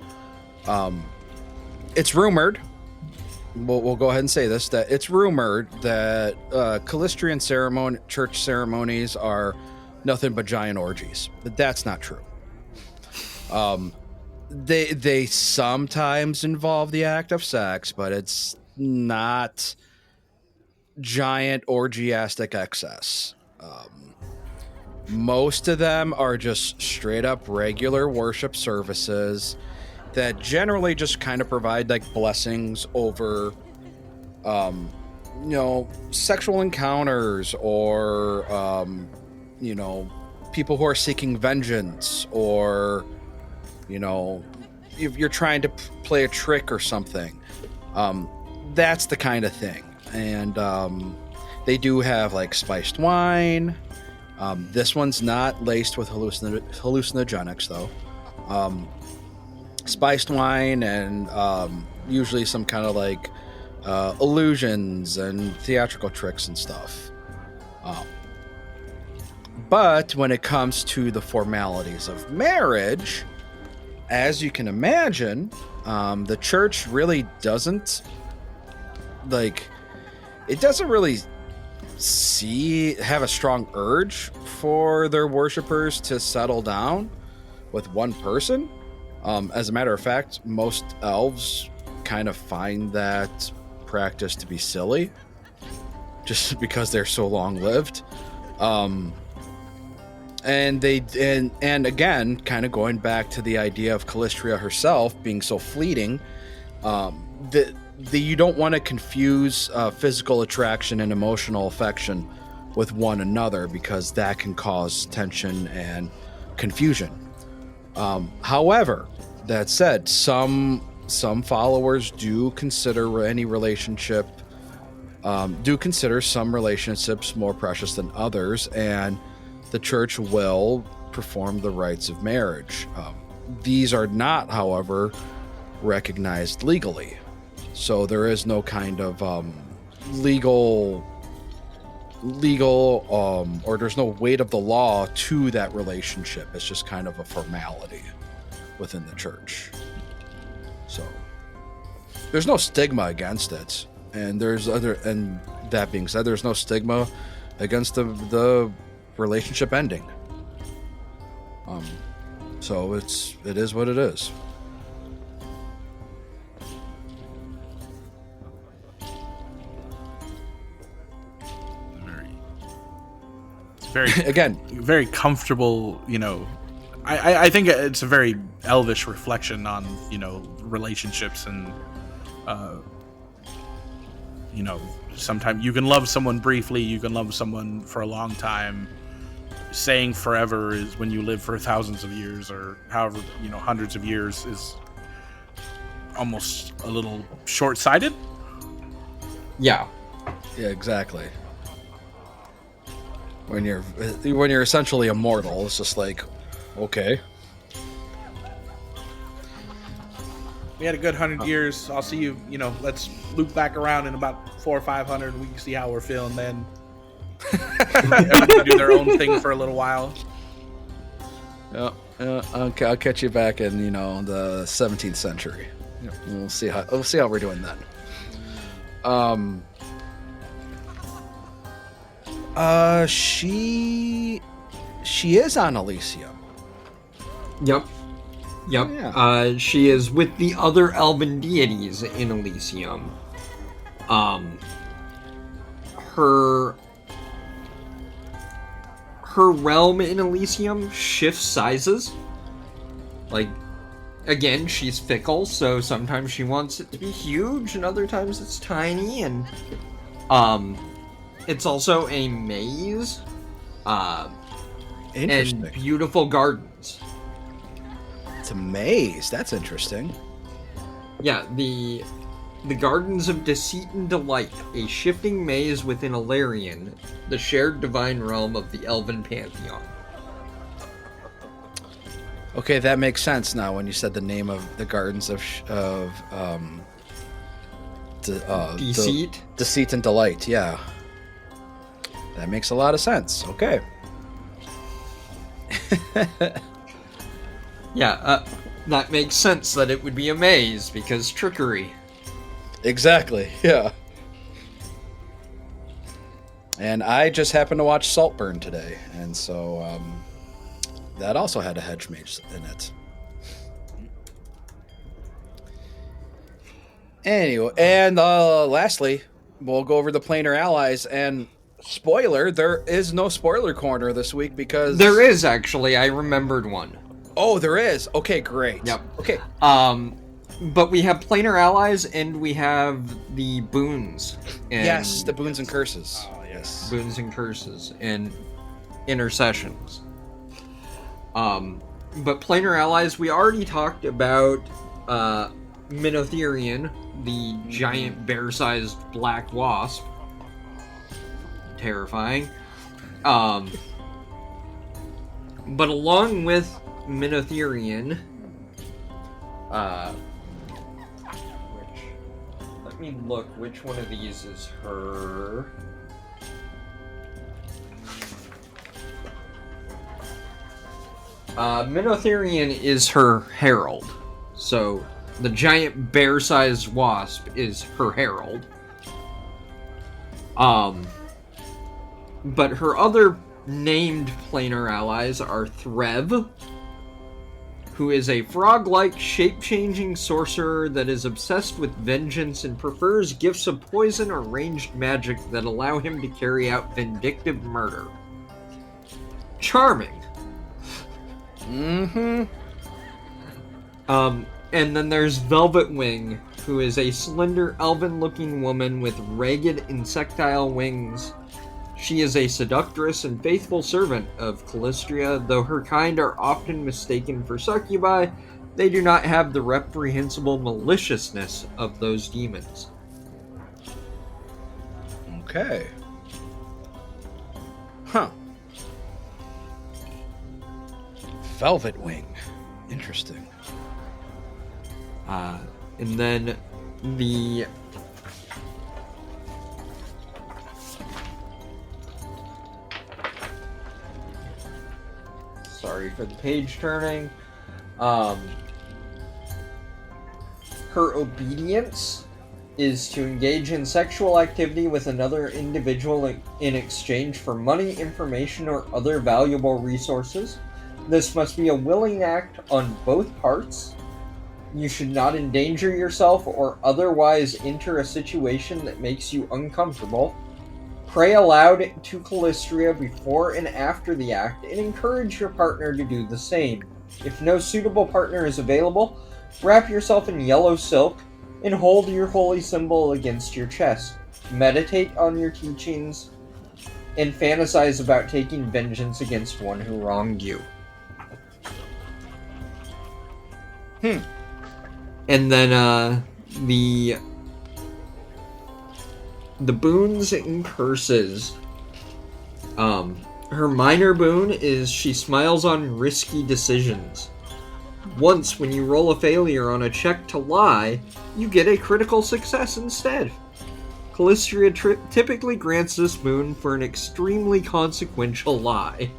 it's rumored we'll go ahead and say this, that it's rumored that Calistrian church ceremonies are nothing but giant orgies, but that's not true. They sometimes involve the act of sex, but it's not giant orgiastic excess. Most of them are just straight up regular worship services that generally just kind of provide like blessings over, sexual encounters or, people who are seeking vengeance or, if you're trying to play a trick or something. That's the kind of thing. And they do have like spiced wine. This one's not laced with hallucinogenics, though. Spiced wine and usually some kind of like illusions and theatrical tricks and stuff. But when it comes to the formalities of marriage, as you can imagine, the church really doesn't really have a strong urge for their worshipers to settle down with one person. As a matter of fact, most elves kind of find that practice to be silly just because they're so long-lived. And again, kind of going back to the idea of Calistria herself being so fleeting, you don't want to confuse physical attraction and emotional affection with one another because that can cause tension and confusion. However, that said, some followers do consider some relationships more precious than others, and the church will perform the rites of marriage. These are not, however, recognized legally. So there is no kind of legal or there's no weight of the law to that relationship. It's just kind of a formality within the church. So there's no stigma against it. And that being said, there's no stigma against the relationship ending. So it is what it is. Very again, very comfortable. I think it's a very elvish reflection on relationships and sometimes you can love someone briefly, you can love someone for a long time. Saying forever is when you live for thousands of years or however hundreds of years is almost a little short-sighted. Yeah, exactly. When you're essentially immortal, it's just like, okay. We had a good 100 years. I'll see you. Let's loop back around in about 400 or 500. We can see how we're feeling then. Everybody do their own thing for a little while. Yeah. I'll catch you back in the 17th century. Yeah. We'll see how we're doing then. She is on Elysium. Yep. Yeah. She is with the other elven deities in Elysium. Her realm in Elysium shifts sizes. Like, again, she's fickle, so sometimes she wants it to be huge, and other times it's tiny, and it's also a maze. Interesting. And beautiful gardens. It's a maze. That's interesting. Yeah, the Gardens of Deceit and Delight, a shifting maze within Golarion, the shared divine realm of the Elven Pantheon. Okay, that makes sense now when you said the name of the Gardens of Deceit? Deceit and Delight, yeah. That makes a lot of sense. Okay. Yeah, that makes sense that it would be a maze, because trickery. Exactly, yeah. And I just happened to watch Saltburn today, and so that also had a hedge mage in it. Anyway, and lastly, we'll go over the planar allies, and spoiler, there is no spoiler corner this week because... There is, actually. I remembered one. Oh, there is? Okay, great. Yep. Okay. But we have planar allies, and we have the boons. And yes, the boons and curses. Oh, yes. Boons and curses, and intercessions. But planar allies, we already talked about Minotherian, the giant bear-sized black wasp. Terrifying. But along with Minotherian, let me look, which one of these is her? Minotherian is her herald. So, the giant bear-sized wasp is her herald. But her other named planar allies are Threv, who is a frog-like, shape-changing sorcerer that is obsessed with vengeance and prefers gifts of poison or ranged magic that allow him to carry out vindictive murder. Charming. Mm-hmm. And then there's Velvet Wing, who is a slender, elven-looking woman with ragged, insectile wings. She is a seductress and faithful servant of Calistria. Though her kind are often mistaken for succubi, they do not have the reprehensible maliciousness of those demons. Okay. Huh. Velvet Wing. Interesting. And then the... Sorry for the page turning. Her obedience is to engage in sexual activity with another individual in exchange for money, information, or other valuable resources. This must be a willing act on both parts. You should not endanger yourself or otherwise enter a situation that makes you uncomfortable. Pray aloud to Calistria before and after the act, and encourage your partner to do the same. If no suitable partner is available, wrap yourself in yellow silk and hold your holy symbol against your chest. Meditate on your teachings and fantasize about taking vengeance against one who wronged you. And then the boons and curses. Her minor boon is she smiles on risky decisions. Once, when you roll a failure on a check to lie, you get a critical success instead. Calistria typically grants this boon for an extremely consequential lie.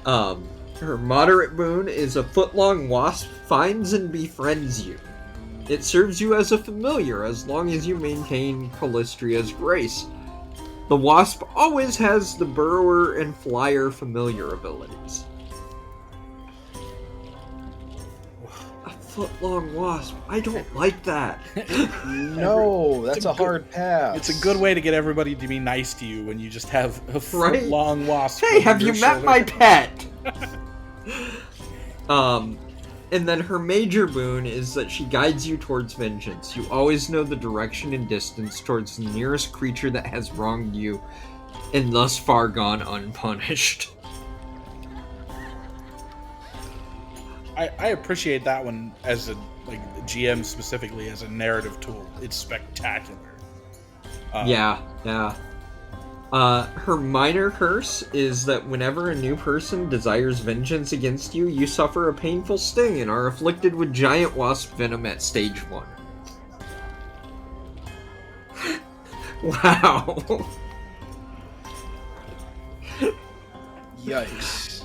Her moderate boon is a foot-long wasp finds and befriends you. It serves you as a familiar as long as you maintain Calistria's grace. The wasp always has the burrower and flyer familiar abilities. A foot-long wasp. I don't like that. No, that's a hard pass. It's a good way to get everybody to be nice to you when you just have a foot-long wasp. Hey, have you met my pet? And then her major boon is that she guides you towards vengeance. You always know the direction and distance towards the nearest creature that has wronged you, and thus far gone unpunished. I appreciate that one as a GM specifically as a narrative tool. It's spectacular. Yeah. Her minor curse is that whenever a new person desires vengeance against you, you suffer a painful sting and are afflicted with giant wasp venom at stage 1. Wow. Yikes.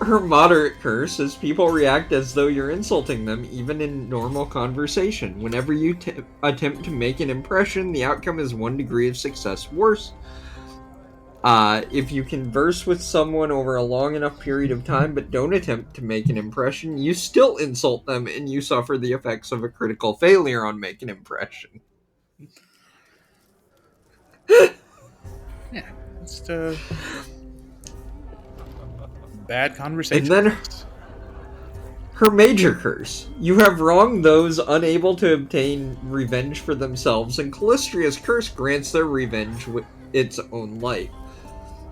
Her moderate curse is people react as though you're insulting them, even in normal conversation. Whenever you attempt to make an impression, the outcome is 1 degree of success worse. If you converse with someone over a long enough period of time but don't attempt to make an impression, you still insult them and you suffer the effects of a critical failure on make an impression. Yeah, it's bad conversation. And then her major curse. You have wronged those unable to obtain revenge for themselves, and Calistria's curse grants their revenge with its own light.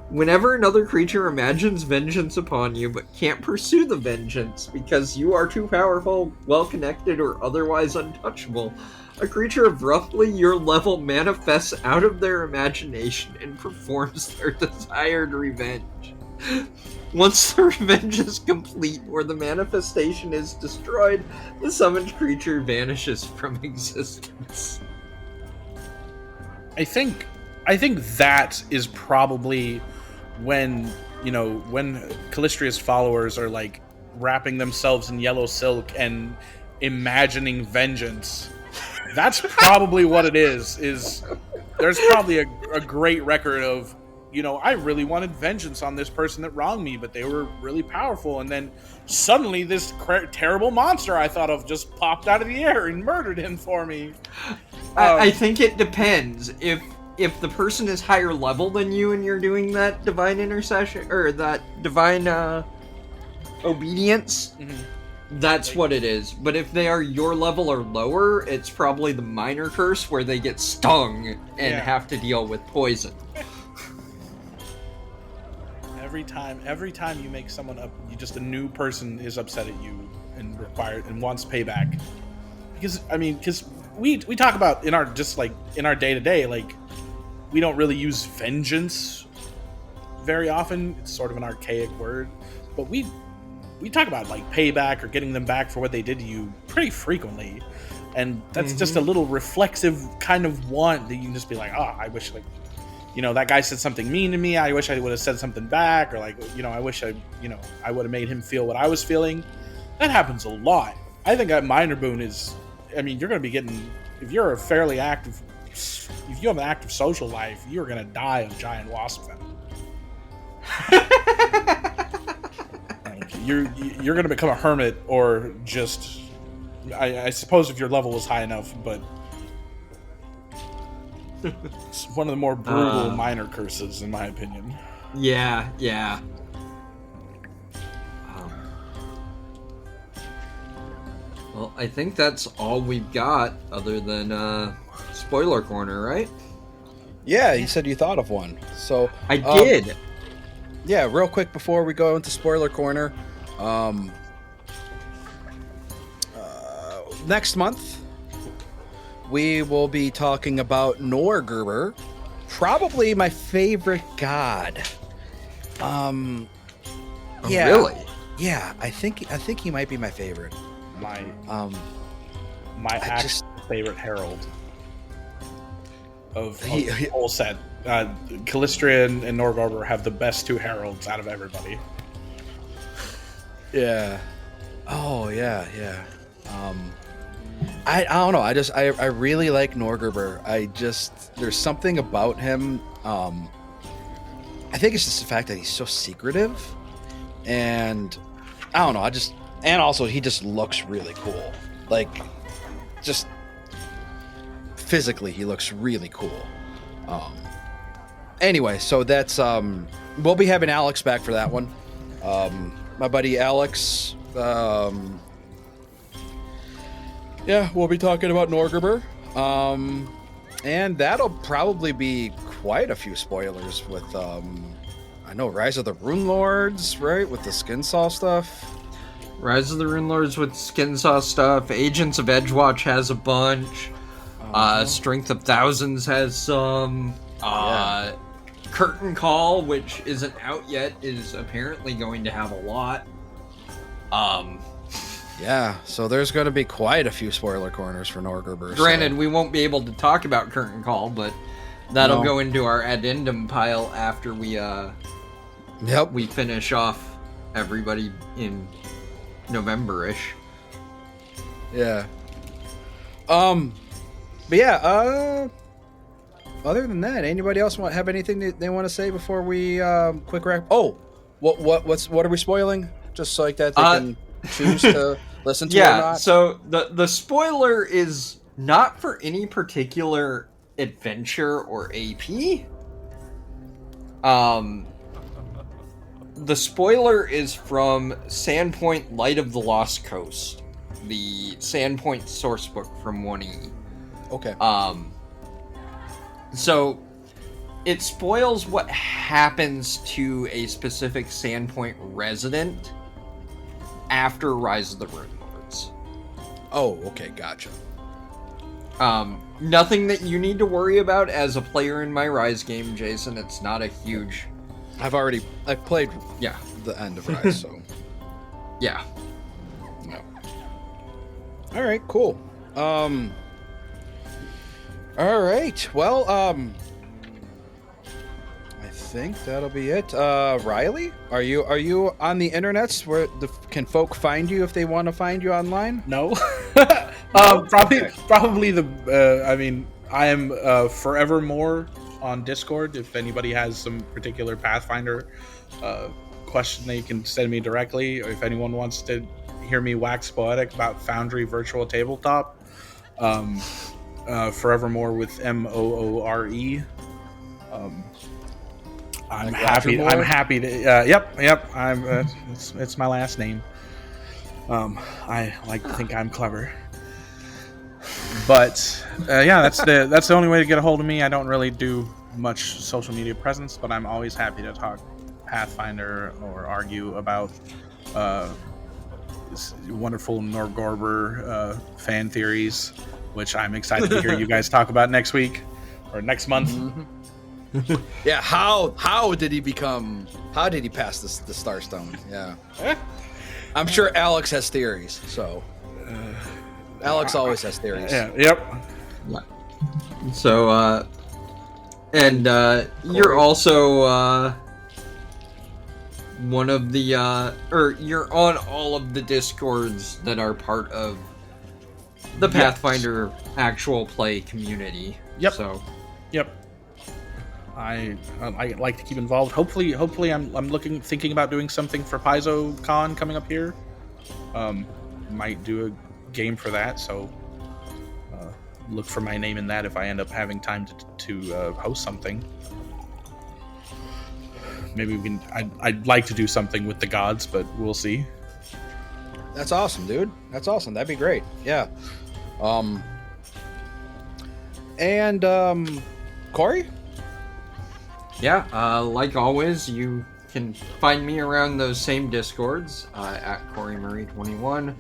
Whenever another creature imagines vengeance upon you but can't pursue the vengeance because you are too powerful, well-connected, or otherwise untouchable, a creature of roughly your level manifests out of their imagination and performs their desired revenge. Once the revenge is complete or the manifestation is destroyed, the summoned creature vanishes from existence. I think that is probably when Calistria's followers are like wrapping themselves in yellow silk and imagining vengeance. That's probably what it is there's probably a great record of, I really wanted vengeance on this person that wronged me, but they were really powerful, and then suddenly this terrible monster I thought of just popped out of the air and murdered him for me. I think it depends. If the person is higher level than you and you're doing that divine intercession, or that divine obedience, that's what it is. But if they are your level or lower, it's probably the minor curse where they get stung and have to deal with poison. Every time you make someone up, a new person is upset at you and wants payback. Because we talk about in our day-to-day, like, we don't really use vengeance very often. It's sort of an archaic word, but we talk about like payback or getting them back for what they did to you pretty frequently, and that's just a little reflexive kind of want that you can just be like, I wish, like, that guy said something mean to me. I wish I would have said something back, or like, I wish I would have made him feel what I was feeling. That happens a lot. I think that minor boon is, you're going to be getting, if you're a fairly active, if you have an active social life, you're going to die of giant wasp venom. You're going to become a hermit, or just, I suppose if your level was high enough, but it's one of the more brutal minor curses, in my opinion. Yeah. Well, I think that's all we've got, other than spoiler corner, right? Yeah, you said you thought of one. So I did. Yeah, real quick before we go into spoiler corner, next month we will be talking about Norgerber, probably my favorite god. Really? Yeah, I think he might be my favorite. My favorite herald of the whole set. Calistria and Norgerber have the best two heralds out of everybody. Yeah. Oh, yeah. I don't know. I really like Norgerber. There's something about him. I think it's just the fact that he's so secretive, and I don't know. And also he just looks really cool. Like, just physically, he looks really cool. Anyway, so that's we'll be having Alex back for that one. My buddy Alex. Yeah, we'll be talking about Norgerber. And that'll probably be quite a few spoilers with, I know, Rise of the Rune Lords, right? With the Skinsaw stuff. Rise of the Rune Lords with Skinsaw stuff. Agents of Edgewatch has a bunch. Strength of Thousands has some. Curtain Call, which isn't out yet, is apparently going to have a lot. Yeah, so there's going to be quite a few spoiler corners for Norgerber. Granted, we won't be able to talk about Curtain Call, but that'll go into our addendum pile after we we finish off everybody in November-ish. Yeah. But yeah, other than that, anybody else have anything that they want to say before we quick wrap? Oh, what are we spoiling? Just so like that they can choose to listen to or Yeah, not. so the spoiler is not for any particular adventure or AP. The spoiler is from Sandpoint Light of the Lost Coast, the Sandpoint sourcebook from 1E. Okay. So it spoils what happens to a specific Sandpoint resident after Rise of the Rune Lords. Oh, okay, gotcha. Nothing that you need to worry about as a player in my Rise game, Jason. It's not a huge... I've played Yeah. the end of Rise, so Yeah. no. All right, cool. All right. Well, I think that'll be it. Riley, are you on the internets? Where can folk find you if they want to find you online? No. Probably the. I mean, I am forevermore on Discord. If anybody has some particular Pathfinder question, they can send me directly. Or if anyone wants to hear me wax poetic about Foundry Virtual Tabletop, forevermore with Moore. I'm happy. I'm happy to. Yep. It's my last name. I like to think I'm clever. But yeah, that's the only way to get a hold of me. I don't really do much social media presence, but I'm always happy to talk Pathfinder or argue about this wonderful Norgorber fan theories, which I'm excited to hear you guys talk about next week or next month. Mm-hmm. Yeah, how did he pass the Starstone? Yeah. I'm sure Alex has theories, so Alex always has theories. Yeah, yep. So, you're also one of the, or you're on all of the Discords that are part of the Pathfinder actual play community. Yep. So, yep. I like to keep involved. Hopefully, I'm thinking about doing something for Paizo Con coming up here. Might do a game for that. So look for my name in that if I end up having time to host something. Maybe we can. I'd like to do something with the gods, but we'll see. That's awesome, dude. That's awesome. That'd be great. Yeah. Cori? yeah, like always, you can find me around those same Discords at CoriMurray21.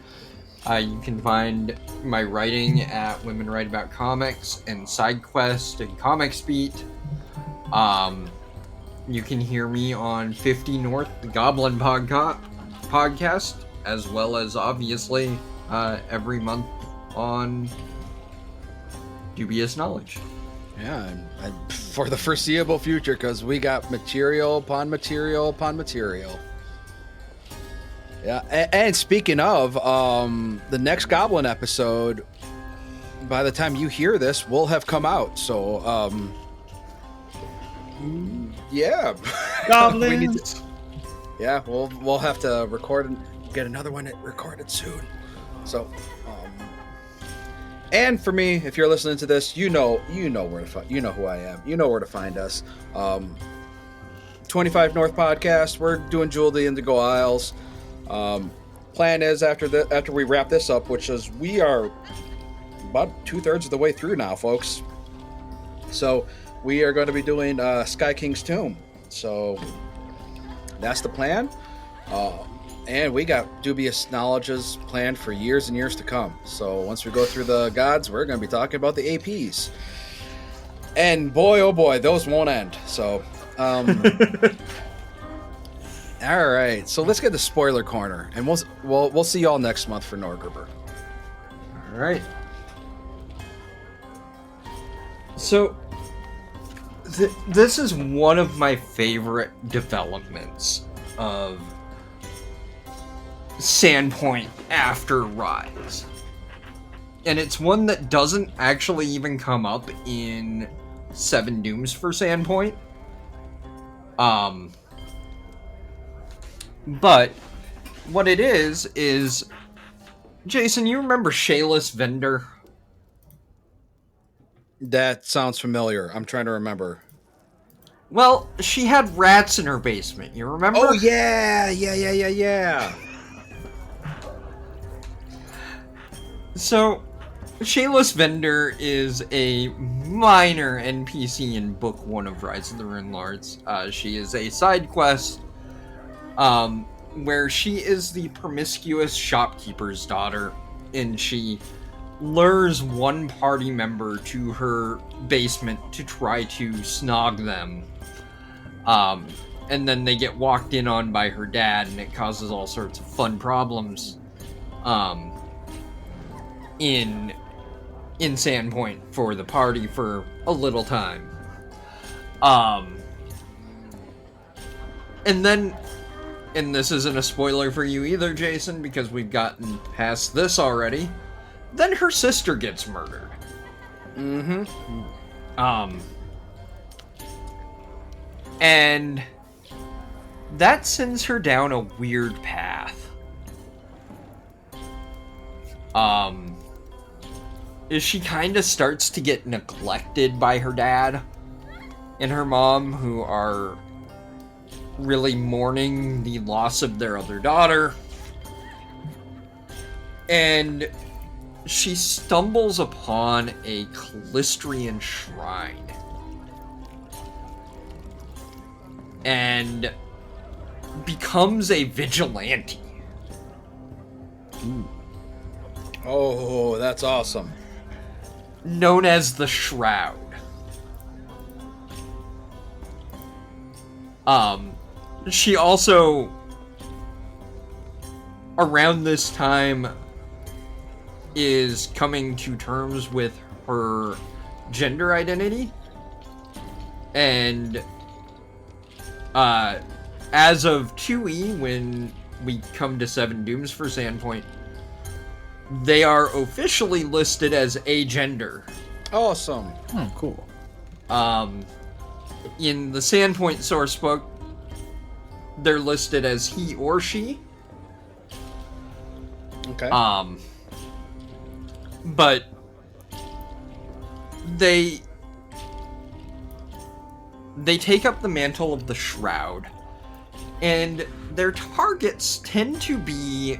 You can find my writing at Women Write About Comics and SideQuest and Comics Beat. You can hear me on 50 North, the Goblin podcast, as well as obviously every month on Dubious Knowledge. Yeah, and for the foreseeable future, because we got material upon material upon material. Yeah, and speaking of, the next Goblin episode, by the time you hear this, will have come out. So, yeah, Goblins. Yeah, we'll have to get another one recorded soon. So, and for me, if you're listening to this, you know where to find, you know who I am, you know where to find us. 25 North Podcast. We're doing Jewel of the Indigo Isles. Plan is after we wrap this up, which is we are about 2/3 of the way through now, folks. So we are going to be doing Sky King's Tomb. So that's the plan. And we got Dubious Knowledges planned for years and years to come. So once we go through the gods, we're going to be talking about the APs. And boy, oh boy, those won't end. So, all right. So let's get the spoiler corner, and we'll see y'all next month for Norgruber. All right. So this is one of my favorite developments of Sandpoint after Rise. And it's one that doesn't actually even come up in Seven Dooms for Sandpoint. But what it is Jason, you remember Shayless Vendor? That sounds familiar. I'm trying to remember. Well, she had rats in her basement, you remember? Oh, yeah. So, Shayless Vendor is a minor NPC in Book 1 of Rise of the Rune Lords. She is a side quest, where she is the promiscuous shopkeeper's daughter, and she lures one party member to her basement to try to snog them. And then they get walked in on by her dad, and it causes all sorts of fun problems, in Sandpoint for the party for a little time. And then, and this isn't a spoiler for you either, Jason, because we've gotten past this already, then her sister gets murdered. And that sends her down a weird path. She kind of starts to get neglected by her dad and her mom, who are really mourning the loss of their other daughter. And she stumbles upon a Calistrian shrine. And becomes a vigilante. Ooh. Oh, that's awesome. Known as the Shroud. She also, around this time, is coming to terms with her gender identity. And, as of 2E, when we come to Seven Dooms for Sandpoint, they are officially listed as agender. Awesome. Oh, cool. In the Sandpoint sourcebook, they're listed as he or she. Okay. But they take up the mantle of the Shroud, and their targets tend to be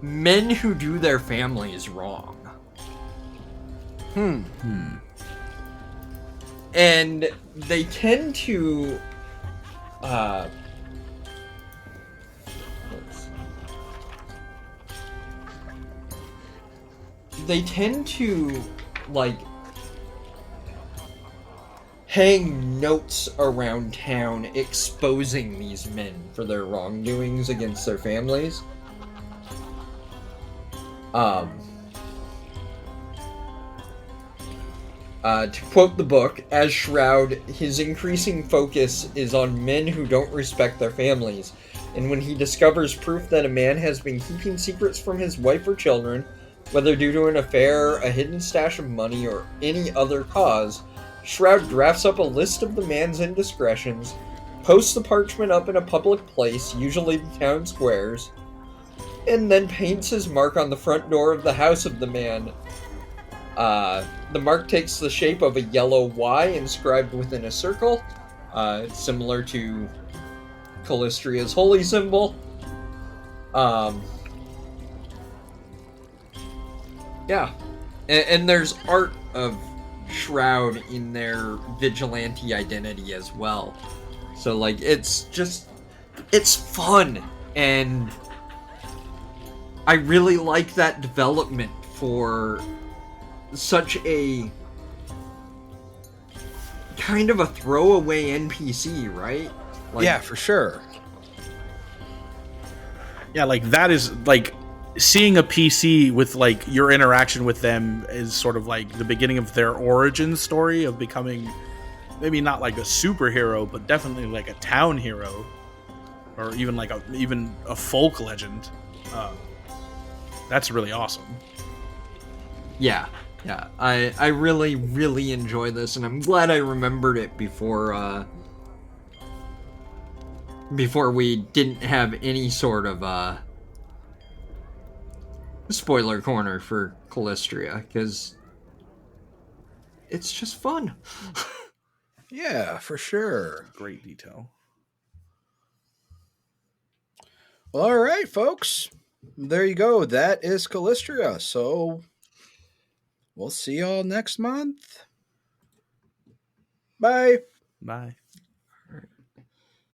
men who do their families wrong. And they tend to like hang notes around town exposing these men for their wrongdoings against their families. To quote the book, as Shroud, his increasing focus is on men who don't respect their families, and when he discovers proof that a man has been keeping secrets from his wife or children, whether due to an affair, a hidden stash of money, or any other cause, Shroud drafts up a list of the man's indiscretions, posts the parchment up in a public place, usually the town squares, and then paints his mark on the front door of the house of the man. The mark takes the shape of a yellow Y inscribed within a circle, similar to Calistria's holy symbol. Yeah. And there's art of Shroud in their vigilante identity as well. So, like, it's fun, and I really like that development for such a kind of a throwaway NPC, right? Like, yeah, for sure. Yeah, like, that is, like, seeing a PC with, like, your interaction with them is sort of like the beginning of their origin story of becoming maybe not like a superhero, but definitely like a town hero. or even like a folk legend. That's really awesome. Yeah. I really, really enjoy this, and I'm glad I remembered it before we didn't have any sort of spoiler corner for Calistria, because it's just fun. Yeah, for sure. Great detail. Well, all right, folks. There you go. That is Calistria. So we'll see y'all next month. Bye. Bye.